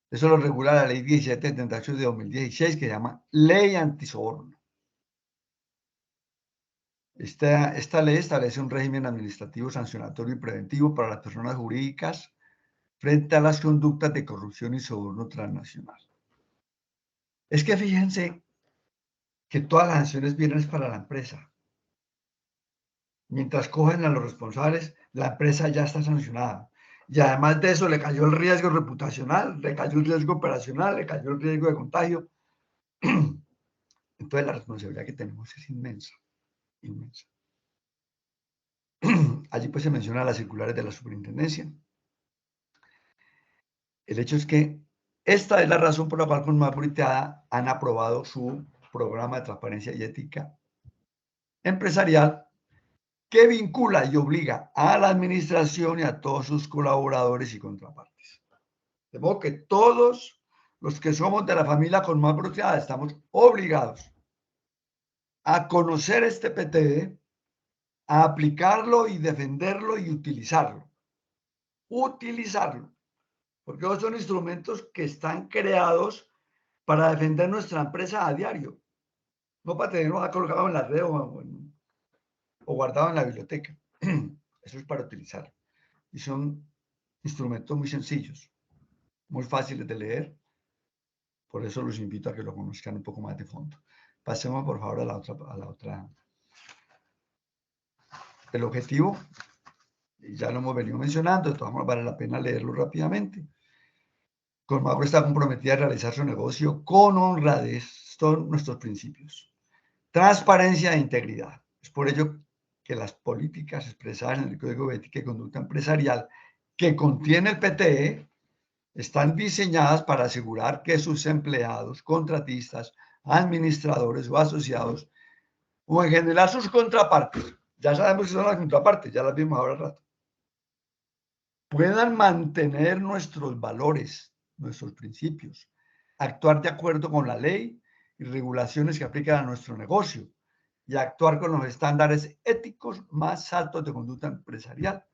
Eso lo regula la ley 1778 de 2016, que se llama Ley Antisoborno. Esta ley establece un régimen administrativo sancionatorio y preventivo para las personas jurídicas frente a las conductas de corrupción y soborno transnacional. Es que fíjense que todas las sanciones vienen para la empresa. Mientras cogen a los responsables, la empresa ya está sancionada. Y además de eso le cayó el riesgo reputacional, le cayó el riesgo operacional, le cayó el riesgo de contagio. Entonces la responsabilidad que tenemos es inmensa, inmensa. Allí pues se menciona las circulares de la superintendencia. El hecho es que esta es la razón por la cual con Mauritea han aprobado su programa de transparencia y ética empresarial, que vincula y obliga a la administración y a todos sus colaboradores y contrapartes. De modo que todos los que somos de la familia Colmar Broteada estamos obligados a conocer este PTE, a aplicarlo y defenderlo y utilizarlo. Utilizarlo. Porque esos son instrumentos que están creados para defender nuestra empresa a diario. No para tenerlos colocado en la red o guardado en la biblioteca. Eso es para utilizarlo. Y son instrumentos muy sencillos, muy fáciles de leer. Por eso los invito a que lo conozcan un poco más de fondo. Pasemos, por favor, a la otra. El objetivo, ya lo hemos venido mencionando, de todas formas vale la pena leerlo rápidamente. Colmagro está comprometida a realizar su negocio con honradez. Son nuestros principios. Transparencia e integridad. Es por ello que las políticas expresadas en el Código de Ética y Conducta Empresarial que contiene el PTE están diseñadas para asegurar que sus empleados, contratistas, administradores o asociados, o en general sus contrapartes, ya sabemos que son las contrapartes, ya las vimos ahora al rato, puedan mantener nuestros valores, nuestros principios, actuar de acuerdo con la ley y regulaciones que aplican a nuestro negocio y actuar con los estándares éticos más altos de conducta empresarial,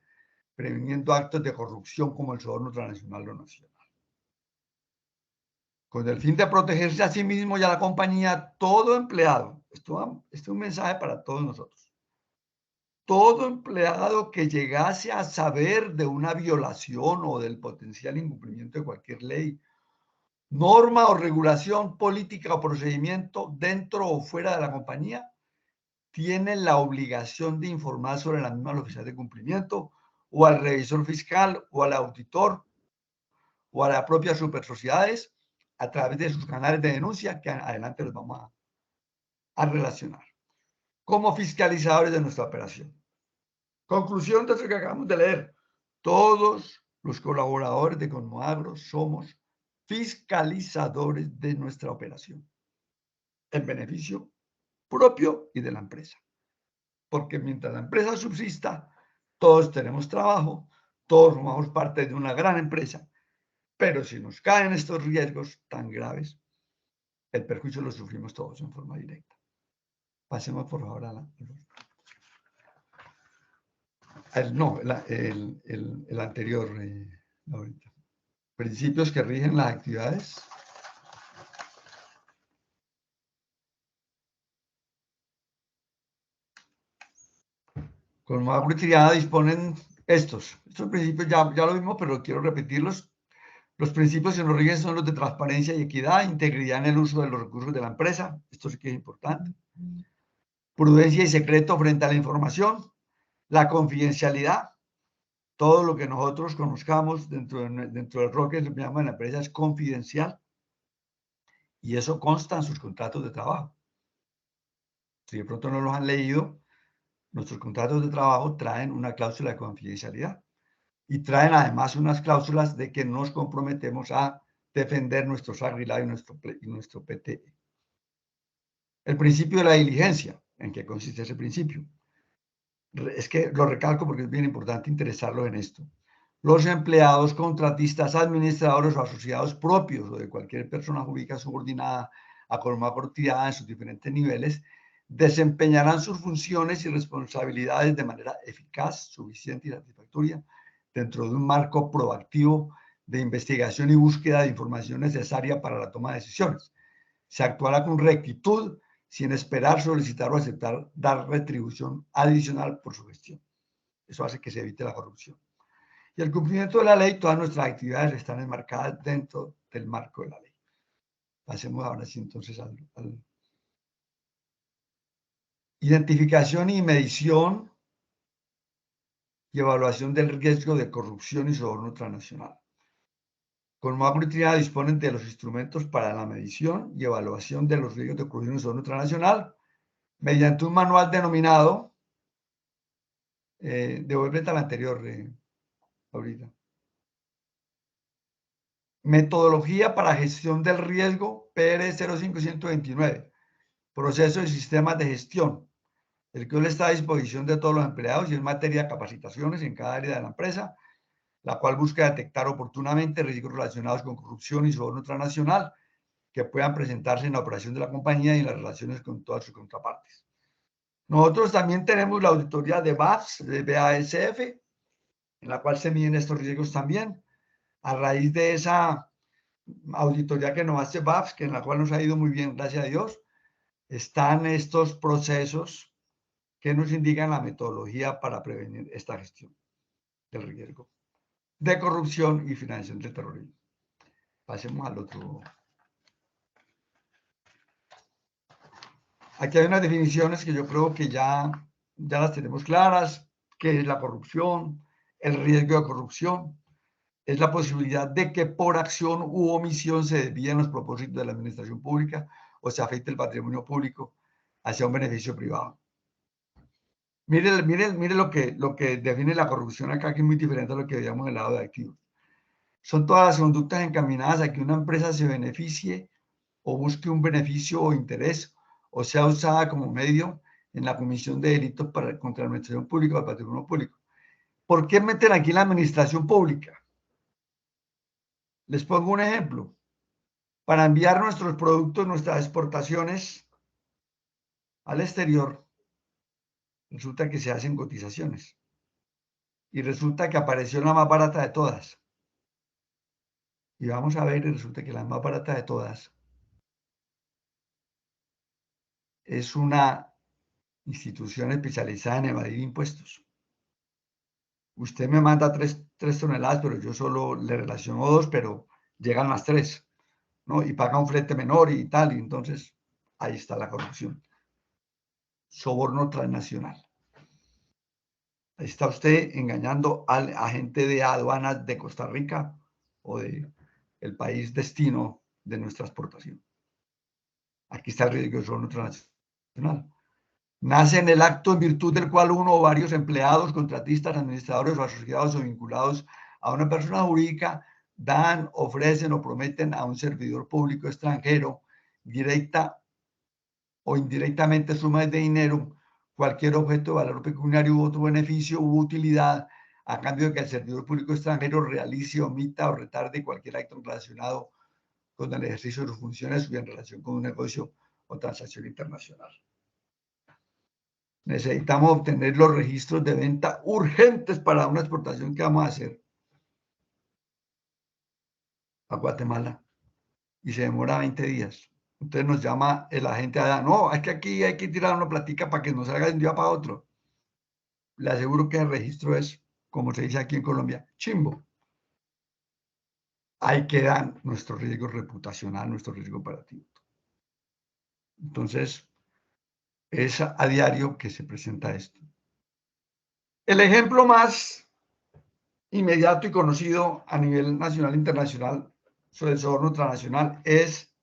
previniendo actos de corrupción como el soborno transnacional o nacional. Con el fin de protegerse a sí mismo y a la compañía, todo empleado, esto es un mensaje para todos nosotros, todo empleado que llegase a saber de una violación o del potencial incumplimiento de cualquier ley, norma o regulación política o procedimiento dentro o fuera de la compañía, tiene la obligación de informar sobre la misma al oficial de cumplimiento o al revisor fiscal o al auditor o a las propias supersociedades a través de sus canales de denuncia que adelante los vamos a relacionar como fiscalizadores de nuestra operación. Conclusión de eso que acabamos de leer. Todos los colaboradores de Conmoagro somos fiscalizadores de nuestra operación en beneficio propio y de la empresa. Porque mientras la empresa subsista, todos tenemos trabajo, todos formamos parte de una gran empresa, pero si nos caen estos riesgos tan graves, el perjuicio lo sufrimos todos en forma directa. Pasemos por favor a el anterior, ahorita. Principios que rigen las actividades. Conmoagro y Triada disponen estos principios, ya lo vimos, pero quiero repetirlos. Los principios que nos rigen son los de transparencia y equidad, integridad en el uso de los recursos de la empresa, esto sí que es importante. Prudencia y secreto frente a la información, la confidencialidad, todo lo que nosotros conozcamos dentro del rol que se llama en la empresa es confidencial y eso consta en sus contratos de trabajo. Si de pronto no los han leído, nuestros contratos de trabajo traen una cláusula de confidencialidad y traen además unas cláusulas de que nos comprometemos a defender nuestro SAGRI y nuestro PTE. El principio de la diligencia, ¿en qué consiste ese principio? Es que lo recalco porque es bien importante interesarlo en esto. Los empleados, contratistas, administradores o asociados propios o de cualquier persona jurídica subordinada a Conmoagro Triada en sus diferentes niveles desempeñarán sus funciones y responsabilidades de manera eficaz, suficiente y satisfactoria dentro de un marco proactivo de investigación y búsqueda de información necesaria para la toma de decisiones. Se actuará con rectitud sin esperar, solicitar o aceptar dar retribución adicional por su gestión. Eso hace que se evite la corrupción. Y el cumplimiento de la ley, todas nuestras actividades están enmarcadas dentro del marco de la ley. Pasemos ahora sí entonces al identificación y medición y evaluación del riesgo de corrupción y soborno transnacional. Conmoagro y Triada disponen de los instrumentos para la medición y evaluación de los riesgos de corrupción y soborno transnacional mediante un manual denominado, devuélvete al anterior, ahorita. Metodología para gestión del riesgo PR 05129. Proceso y sistemas de gestión. El cual está a disposición de todos los empleados y en materia de capacitaciones en cada área de la empresa, la cual busca detectar oportunamente riesgos relacionados con corrupción y soborno transnacional que puedan presentarse en la operación de la compañía y en las relaciones con todas sus contrapartes. Nosotros también tenemos la auditoría de BASF, de BASF, en la cual se miden estos riesgos también. A raíz de esa auditoría que nos hace BASF, que en la cual nos ha ido muy bien, gracias a Dios, están estos procesos que nos indican la metodología para prevenir esta gestión del riesgo de corrupción y financiación del terrorismo. Pasemos al otro. Aquí hay unas definiciones que yo creo que ya las tenemos claras. ¿Qué es la corrupción? El riesgo de corrupción es la posibilidad de que por acción u omisión se desvíen los propósitos de la administración pública o se afecte el patrimonio público hacia un beneficio privado. Mire lo que define la corrupción acá, que es muy diferente a lo que veíamos en el lado de activos. Son todas las conductas encaminadas a que una empresa se beneficie o busque un beneficio o interés o sea usada como medio en la comisión de delitos contra la administración pública o el patrimonio público. ¿Por qué meten aquí la administración pública? Les pongo un ejemplo para enviar nuestros productos, nuestras exportaciones al exterior, resulta que se hacen cotizaciones. Y resulta que apareció la más barata de todas. Y vamos a ver, y resulta que la más barata de todas es una institución especializada en evadir impuestos. Usted me manda tres toneladas, pero yo solo le relaciono 2, pero llegan las 3, ¿no? Y paga un flete menor y tal, y entonces ahí está la corrupción. Soborno transnacional. Ahí está usted engañando al agente de aduanas de Costa Rica o de el país destino de nuestra exportación. Aquí está el riesgo de soborno transnacional. Nace en el acto en virtud del cual uno o varios empleados, contratistas, administradores o asociados o vinculados a una persona jurídica dan, ofrecen o prometen a un servidor público extranjero, directa o indirectamente, sumas de dinero, cualquier objeto de valor pecuniario u otro beneficio u utilidad, a cambio de que el servidor público extranjero realice, omita o retarde cualquier acto relacionado con el ejercicio de sus funciones o en relación con un negocio o transacción internacional. Necesitamos obtener los registros de venta urgentes para una exportación que vamos a hacer a Guatemala y se demora 20 días. Entonces nos llama el agente allá, no, es que aquí hay que tirar una platica para que no salga de un día para otro. Le aseguro que el registro es, como se dice aquí en Colombia, chimbo. Ahí quedan nuestros riesgos reputacionales, nuestro riesgo operativo. Entonces, es a diario que se presenta esto. El ejemplo más inmediato y conocido a nivel nacional e internacional sobre el soborno transnacional es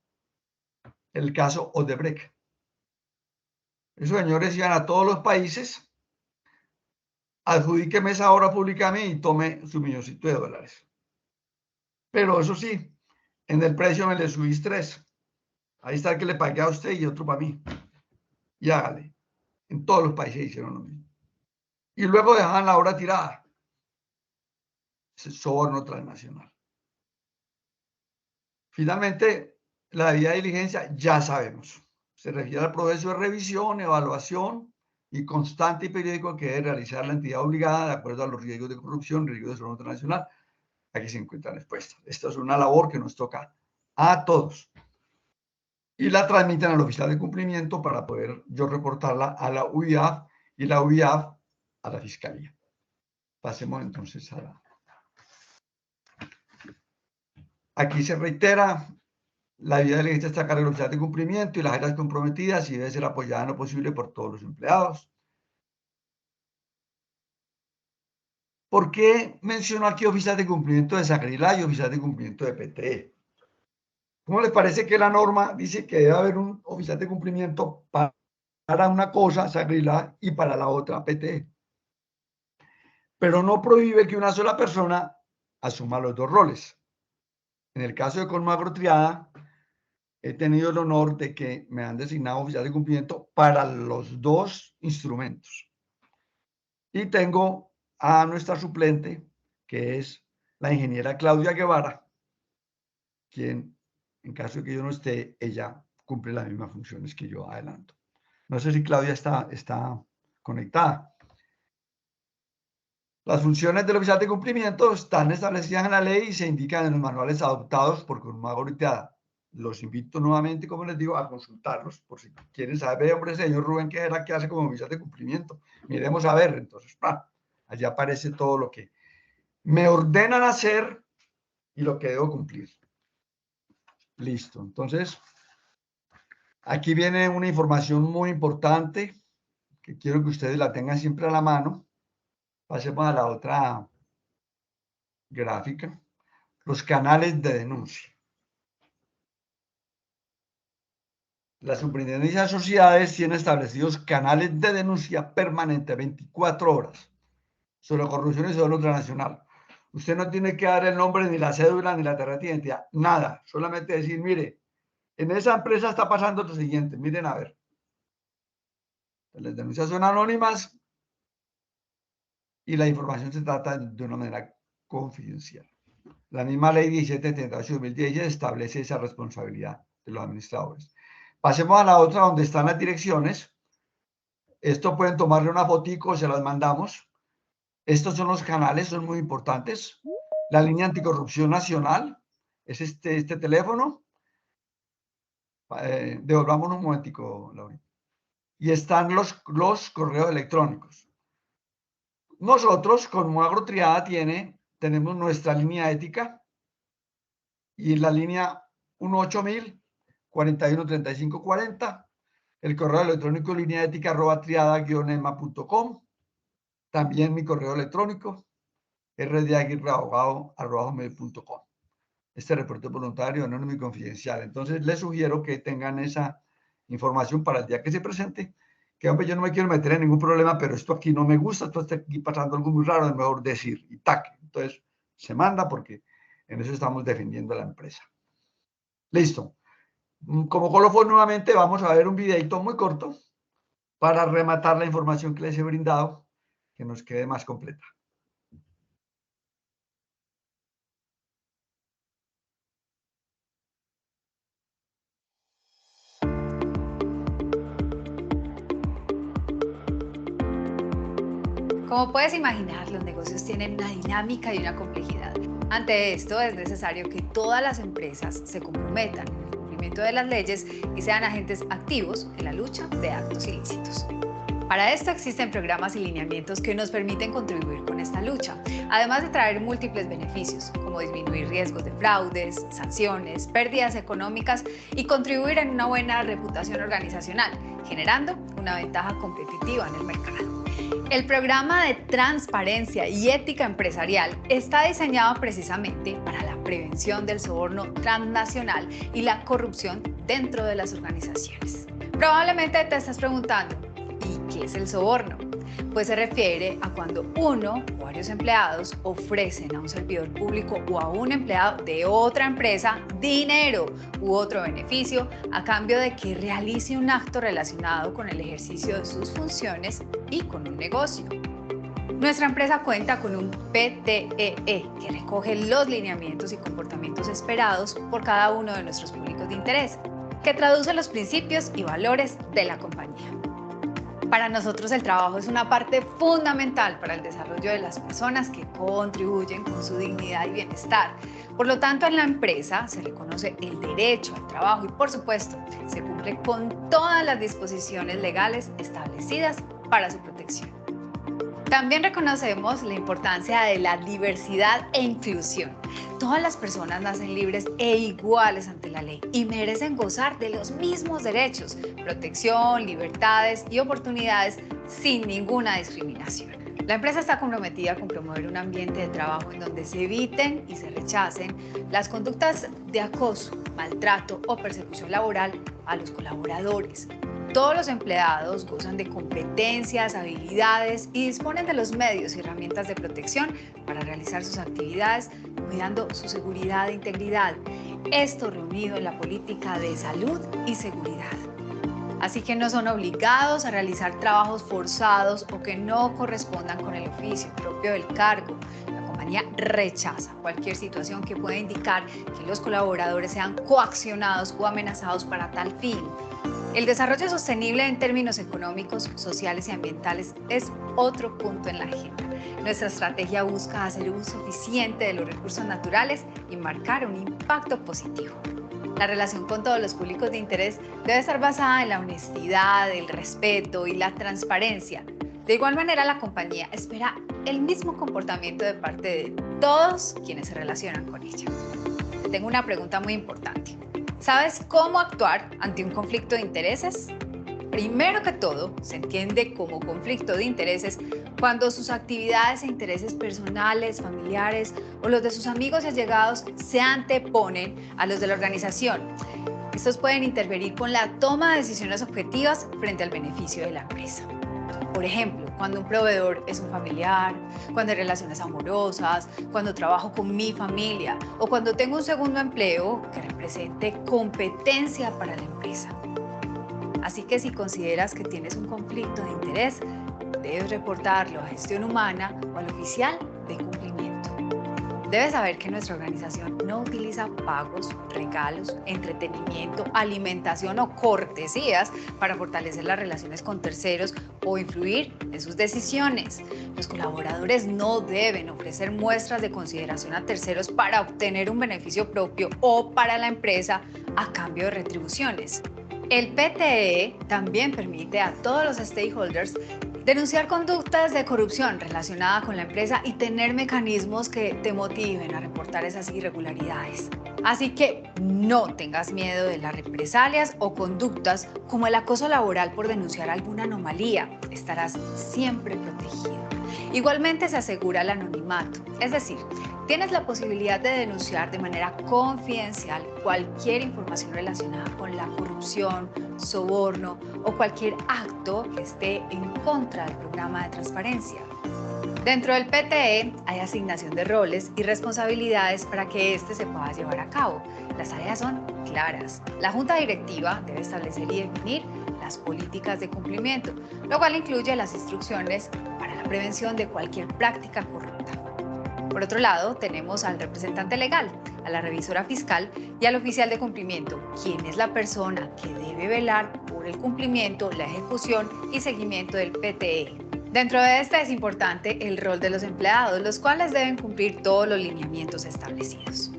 el caso Odebrecht. Esos señores iban a todos los países, adjudíqueme esa obra pública a mí y tome su milloncito de dólares. Pero eso sí, en el precio me le subís 3. Ahí está el que le pagué a usted y otro para mí. Y hágale. En todos los países hicieron lo mismo. Y luego dejaban la obra tirada. Ese soborno transnacional. Finalmente, la debida diligencia ya sabemos. Se refiere al proceso de revisión, evaluación y constante y periódico que debe realizar la entidad obligada de acuerdo a los riesgos de corrupción, riesgos de soborno transnacional a que se encuentran expuestos. Esta es una labor que nos toca a todos. Y la transmiten al oficial de cumplimiento para poder yo reportarla a la UIAF y la UIAF a la Fiscalía. Pasemos entonces a la... Aquí se reitera, la debida diligencia está a cargo del oficial de cumplimiento y las áreas comprometidas y debe ser apoyada en lo posible por todos los empleados. ¿Por qué menciono aquí oficial de cumplimiento de Sacrila y oficial de cumplimiento de PTE? ¿Cómo les parece que la norma dice que debe haber un oficial de cumplimiento para una cosa, Sacrila, y para la otra, PTE? Pero no prohíbe que una sola persona asuma los dos roles. En el caso de Colmagro Triada, he tenido el honor de que me han designado oficial de cumplimiento para los dos instrumentos. Y tengo a nuestra suplente, que es la ingeniera Claudia Guevara, quien, en caso de que yo no esté, ella cumple las mismas funciones que yo adelanto. No sé si Claudia está conectada. Las funciones del oficial de cumplimiento están establecidas en la ley y se indican en los manuales adoptados por Colmagro Triada. Los invito nuevamente, como les digo, a consultarlos por si quieren saber, hombre, señor Rubén, ¿qué era que hace como oficial de cumplimiento? Miremos a ver, entonces, allí aparece todo lo que me ordenan hacer y lo que debo cumplir. Listo, entonces, aquí viene una información muy importante que quiero que ustedes la tengan siempre a la mano. Pasemos a la otra gráfica. Los canales de denuncia. La Superintendencia de Sociedades tiene establecidos canales de denuncia permanente 24 horas sobre corrupción y soborno transnacional. Usted no tiene que dar el nombre, ni la cédula, ni la tarjeta de identidad, nada. Solamente decir, mire, en esa empresa está pasando lo siguiente, miren a ver. Las denuncias son anónimas y la información se trata de una manera confidencial. La misma ley 1738-2010 establece esa responsabilidad de los administradores. Pasemos a la otra donde están las direcciones. Esto pueden tomarle una fotico, se las mandamos. Estos son los canales, son muy importantes. La línea anticorrupción nacional es este teléfono. Devolvámonos un momentico, Laura. Y están los correos electrónicos. Nosotros, como Agrotriada, tenemos nuestra línea ética y la línea 18000 413540, el correo electrónico línea ética @triada-ema.com, también mi correo electrónico rdaguirreabogado@gmail.com. Este reporte voluntario, anónimo y confidencial. Entonces, les sugiero que tengan esa información para el día que se presente. Que, hombre, yo no me quiero meter en ningún problema, pero esto aquí no me gusta, esto está aquí pasando algo muy raro, es mejor decir y tac. Entonces, se manda porque en eso estamos defendiendo a la empresa. Listo. Como colofón, nuevamente vamos a ver un videito muy corto para rematar la información que les he brindado, que nos quede más completa. Como puedes imaginar, los negocios tienen una dinámica y una complejidad. Ante esto, es necesario que todas las empresas se comprometan en el cumplimiento de las leyes y sean agentes activos en la lucha de actos ilícitos. Para esto existen programas y lineamientos que nos permiten contribuir con esta lucha, además de traer múltiples beneficios, como disminuir riesgos de fraudes, sanciones, pérdidas económicas y contribuir en una buena reputación organizacional, generando una ventaja competitiva en el mercado. El programa de transparencia y ética empresarial está diseñado precisamente para la prevención del soborno transnacional y la corrupción dentro de las organizaciones. Probablemente te estás preguntando, ¿y qué es el soborno? Pues se refiere a cuando uno o varios empleados ofrecen a un servidor público o a un empleado de otra empresa dinero u otro beneficio a cambio de que realice un acto relacionado con el ejercicio de sus funciones y con un negocio. Nuestra empresa cuenta con un PTEE que recoge los lineamientos y comportamientos esperados por cada uno de nuestros públicos de interés, que traduce los principios y valores de la compañía. Para nosotros el trabajo es una parte fundamental para el desarrollo de las personas que contribuyen con su dignidad y bienestar. Por lo tanto, en la empresa se reconoce el derecho al trabajo y, por supuesto, se cumple con todas las disposiciones legales establecidas para su protección. También reconocemos la importancia de la diversidad e inclusión. Todas las personas nacen libres e iguales ante la ley y merecen gozar de los mismos derechos, protección, libertades y oportunidades sin ninguna discriminación. La empresa está comprometida con promover un ambiente de trabajo en donde se eviten y se rechacen las conductas de acoso, maltrato o persecución laboral a los colaboradores. Todos los empleados gozan de competencias, habilidades y disponen de los medios y herramientas de protección para realizar sus actividades, cuidando su seguridad e integridad. Esto reunido en la política de salud y seguridad. Así que no son obligados a realizar trabajos forzados o que no correspondan con el oficio propio del cargo. La compañía rechaza cualquier situación que pueda indicar que los colaboradores sean coaccionados o amenazados para tal fin. El desarrollo sostenible en términos económicos, sociales y ambientales es otro punto en la agenda. Nuestra estrategia busca hacer uso eficiente de los recursos naturales y marcar un impacto positivo. La relación con todos los públicos de interés debe estar basada en la honestidad, el respeto y la transparencia. De igual manera, la compañía espera el mismo comportamiento de parte de todos quienes se relacionan con ella. Te tengo una pregunta muy importante. ¿Sabes cómo actuar ante un conflicto de intereses? Primero que todo, se entiende como conflicto de intereses cuando sus actividades e intereses personales, familiares o los de sus amigos y allegados se anteponen a los de la organización. Estos pueden interferir con la toma de decisiones objetivas frente al beneficio de la empresa. Por ejemplo, cuando un proveedor es un familiar, cuando hay relaciones amorosas, cuando trabajo con mi familia o cuando tengo un segundo empleo que represente competencia para la empresa. Así que si consideras que tienes un conflicto de interés, debes reportarlo a gestión humana o al oficial de cumplimiento. Debes saber que nuestra organización no utiliza pagos, regalos, entretenimiento, alimentación o cortesías para fortalecer las relaciones con terceros o influir en sus decisiones. Los colaboradores no deben ofrecer muestras de consideración a terceros para obtener un beneficio propio o para la empresa a cambio de retribuciones. El PTE también permite a todos los stakeholders denunciar conductas de corrupción relacionada con la empresa y tener mecanismos que te motiven a reportar esas irregularidades. Así que no tengas miedo de las represalias o conductas como el acoso laboral por denunciar alguna anomalía. Estarás siempre protegido. Igualmente se asegura el anonimato, es decir, tienes la posibilidad de denunciar de manera confidencial cualquier información relacionada con la corrupción, soborno o cualquier acto que esté en contra del programa de transparencia. Dentro del PTE hay asignación de roles y responsabilidades para que éste se pueda llevar a cabo. Las tareas son claras. La junta directiva debe establecer y definir las políticas de cumplimiento, lo cual incluye las instrucciones para la prevención de cualquier práctica corrupta. Por otro lado, tenemos al representante legal, a la revisora fiscal y al oficial de cumplimiento, quien es la persona que debe velar por el cumplimiento, la ejecución y seguimiento del PTE. Dentro de este es importante el rol de los empleados, los cuales deben cumplir todos los lineamientos establecidos.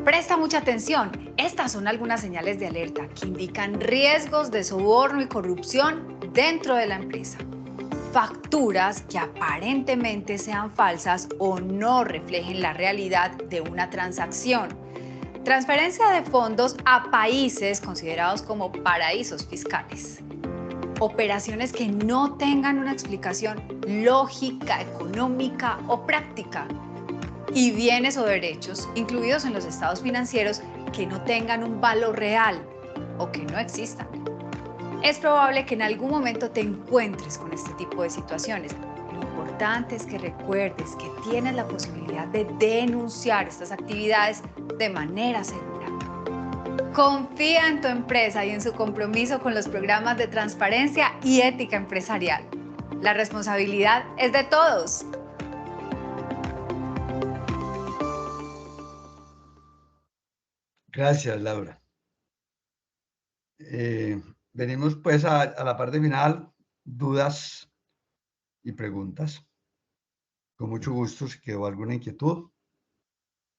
Presta mucha atención, estas son algunas señales de alerta que indican riesgos de soborno y corrupción dentro de la empresa. Facturas que aparentemente sean falsas o no reflejen la realidad de una transacción. Transferencia de fondos a países considerados como paraísos fiscales. Operaciones que no tengan una explicación lógica, económica o práctica. Y bienes o derechos incluidos en los estados financieros que no tengan un valor real o que no existan. Es probable que en algún momento te encuentres con este tipo de situaciones. Lo importante es que recuerdes que tienes la posibilidad de denunciar estas actividades de manera segura. Confía en tu empresa y en su compromiso con los programas de transparencia y ética empresarial. La responsabilidad es de todos. Gracias, Laura. Venimos pues a la parte final, dudas y preguntas. Con mucho gusto, si quedó alguna inquietud,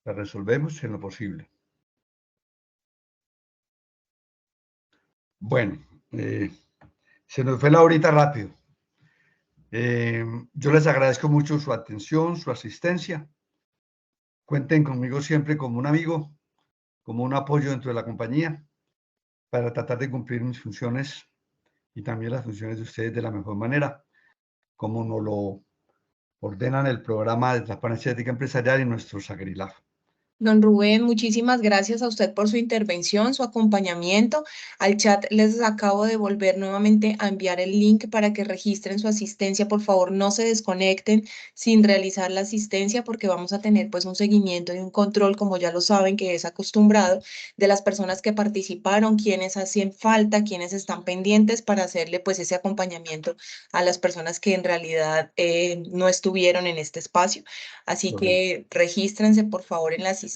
la resolvemos en lo posible. Bueno, se nos fue la horita rápido. Yo les agradezco mucho su atención, su asistencia. Cuenten conmigo siempre como un amigo, como un apoyo dentro de la compañía, para tratar de cumplir mis funciones y también las funciones de ustedes de la mejor manera, como nos lo ordenan el programa de transparencia ética empresarial y nuestro SAGRILAF. Don Rubén, muchísimas gracias a usted por su intervención, su acompañamiento. Al chat les acabo de volver nuevamente a enviar el link para que registren su asistencia. Por favor, no se desconecten sin realizar la asistencia porque vamos a tener pues un seguimiento y un control, como ya lo saben, que es acostumbrado, de las personas que participaron, quienes hacen falta, quienes están pendientes para hacerle pues ese acompañamiento a las personas que en realidad no estuvieron en este espacio. Así que regístrense por favor en la asistencia.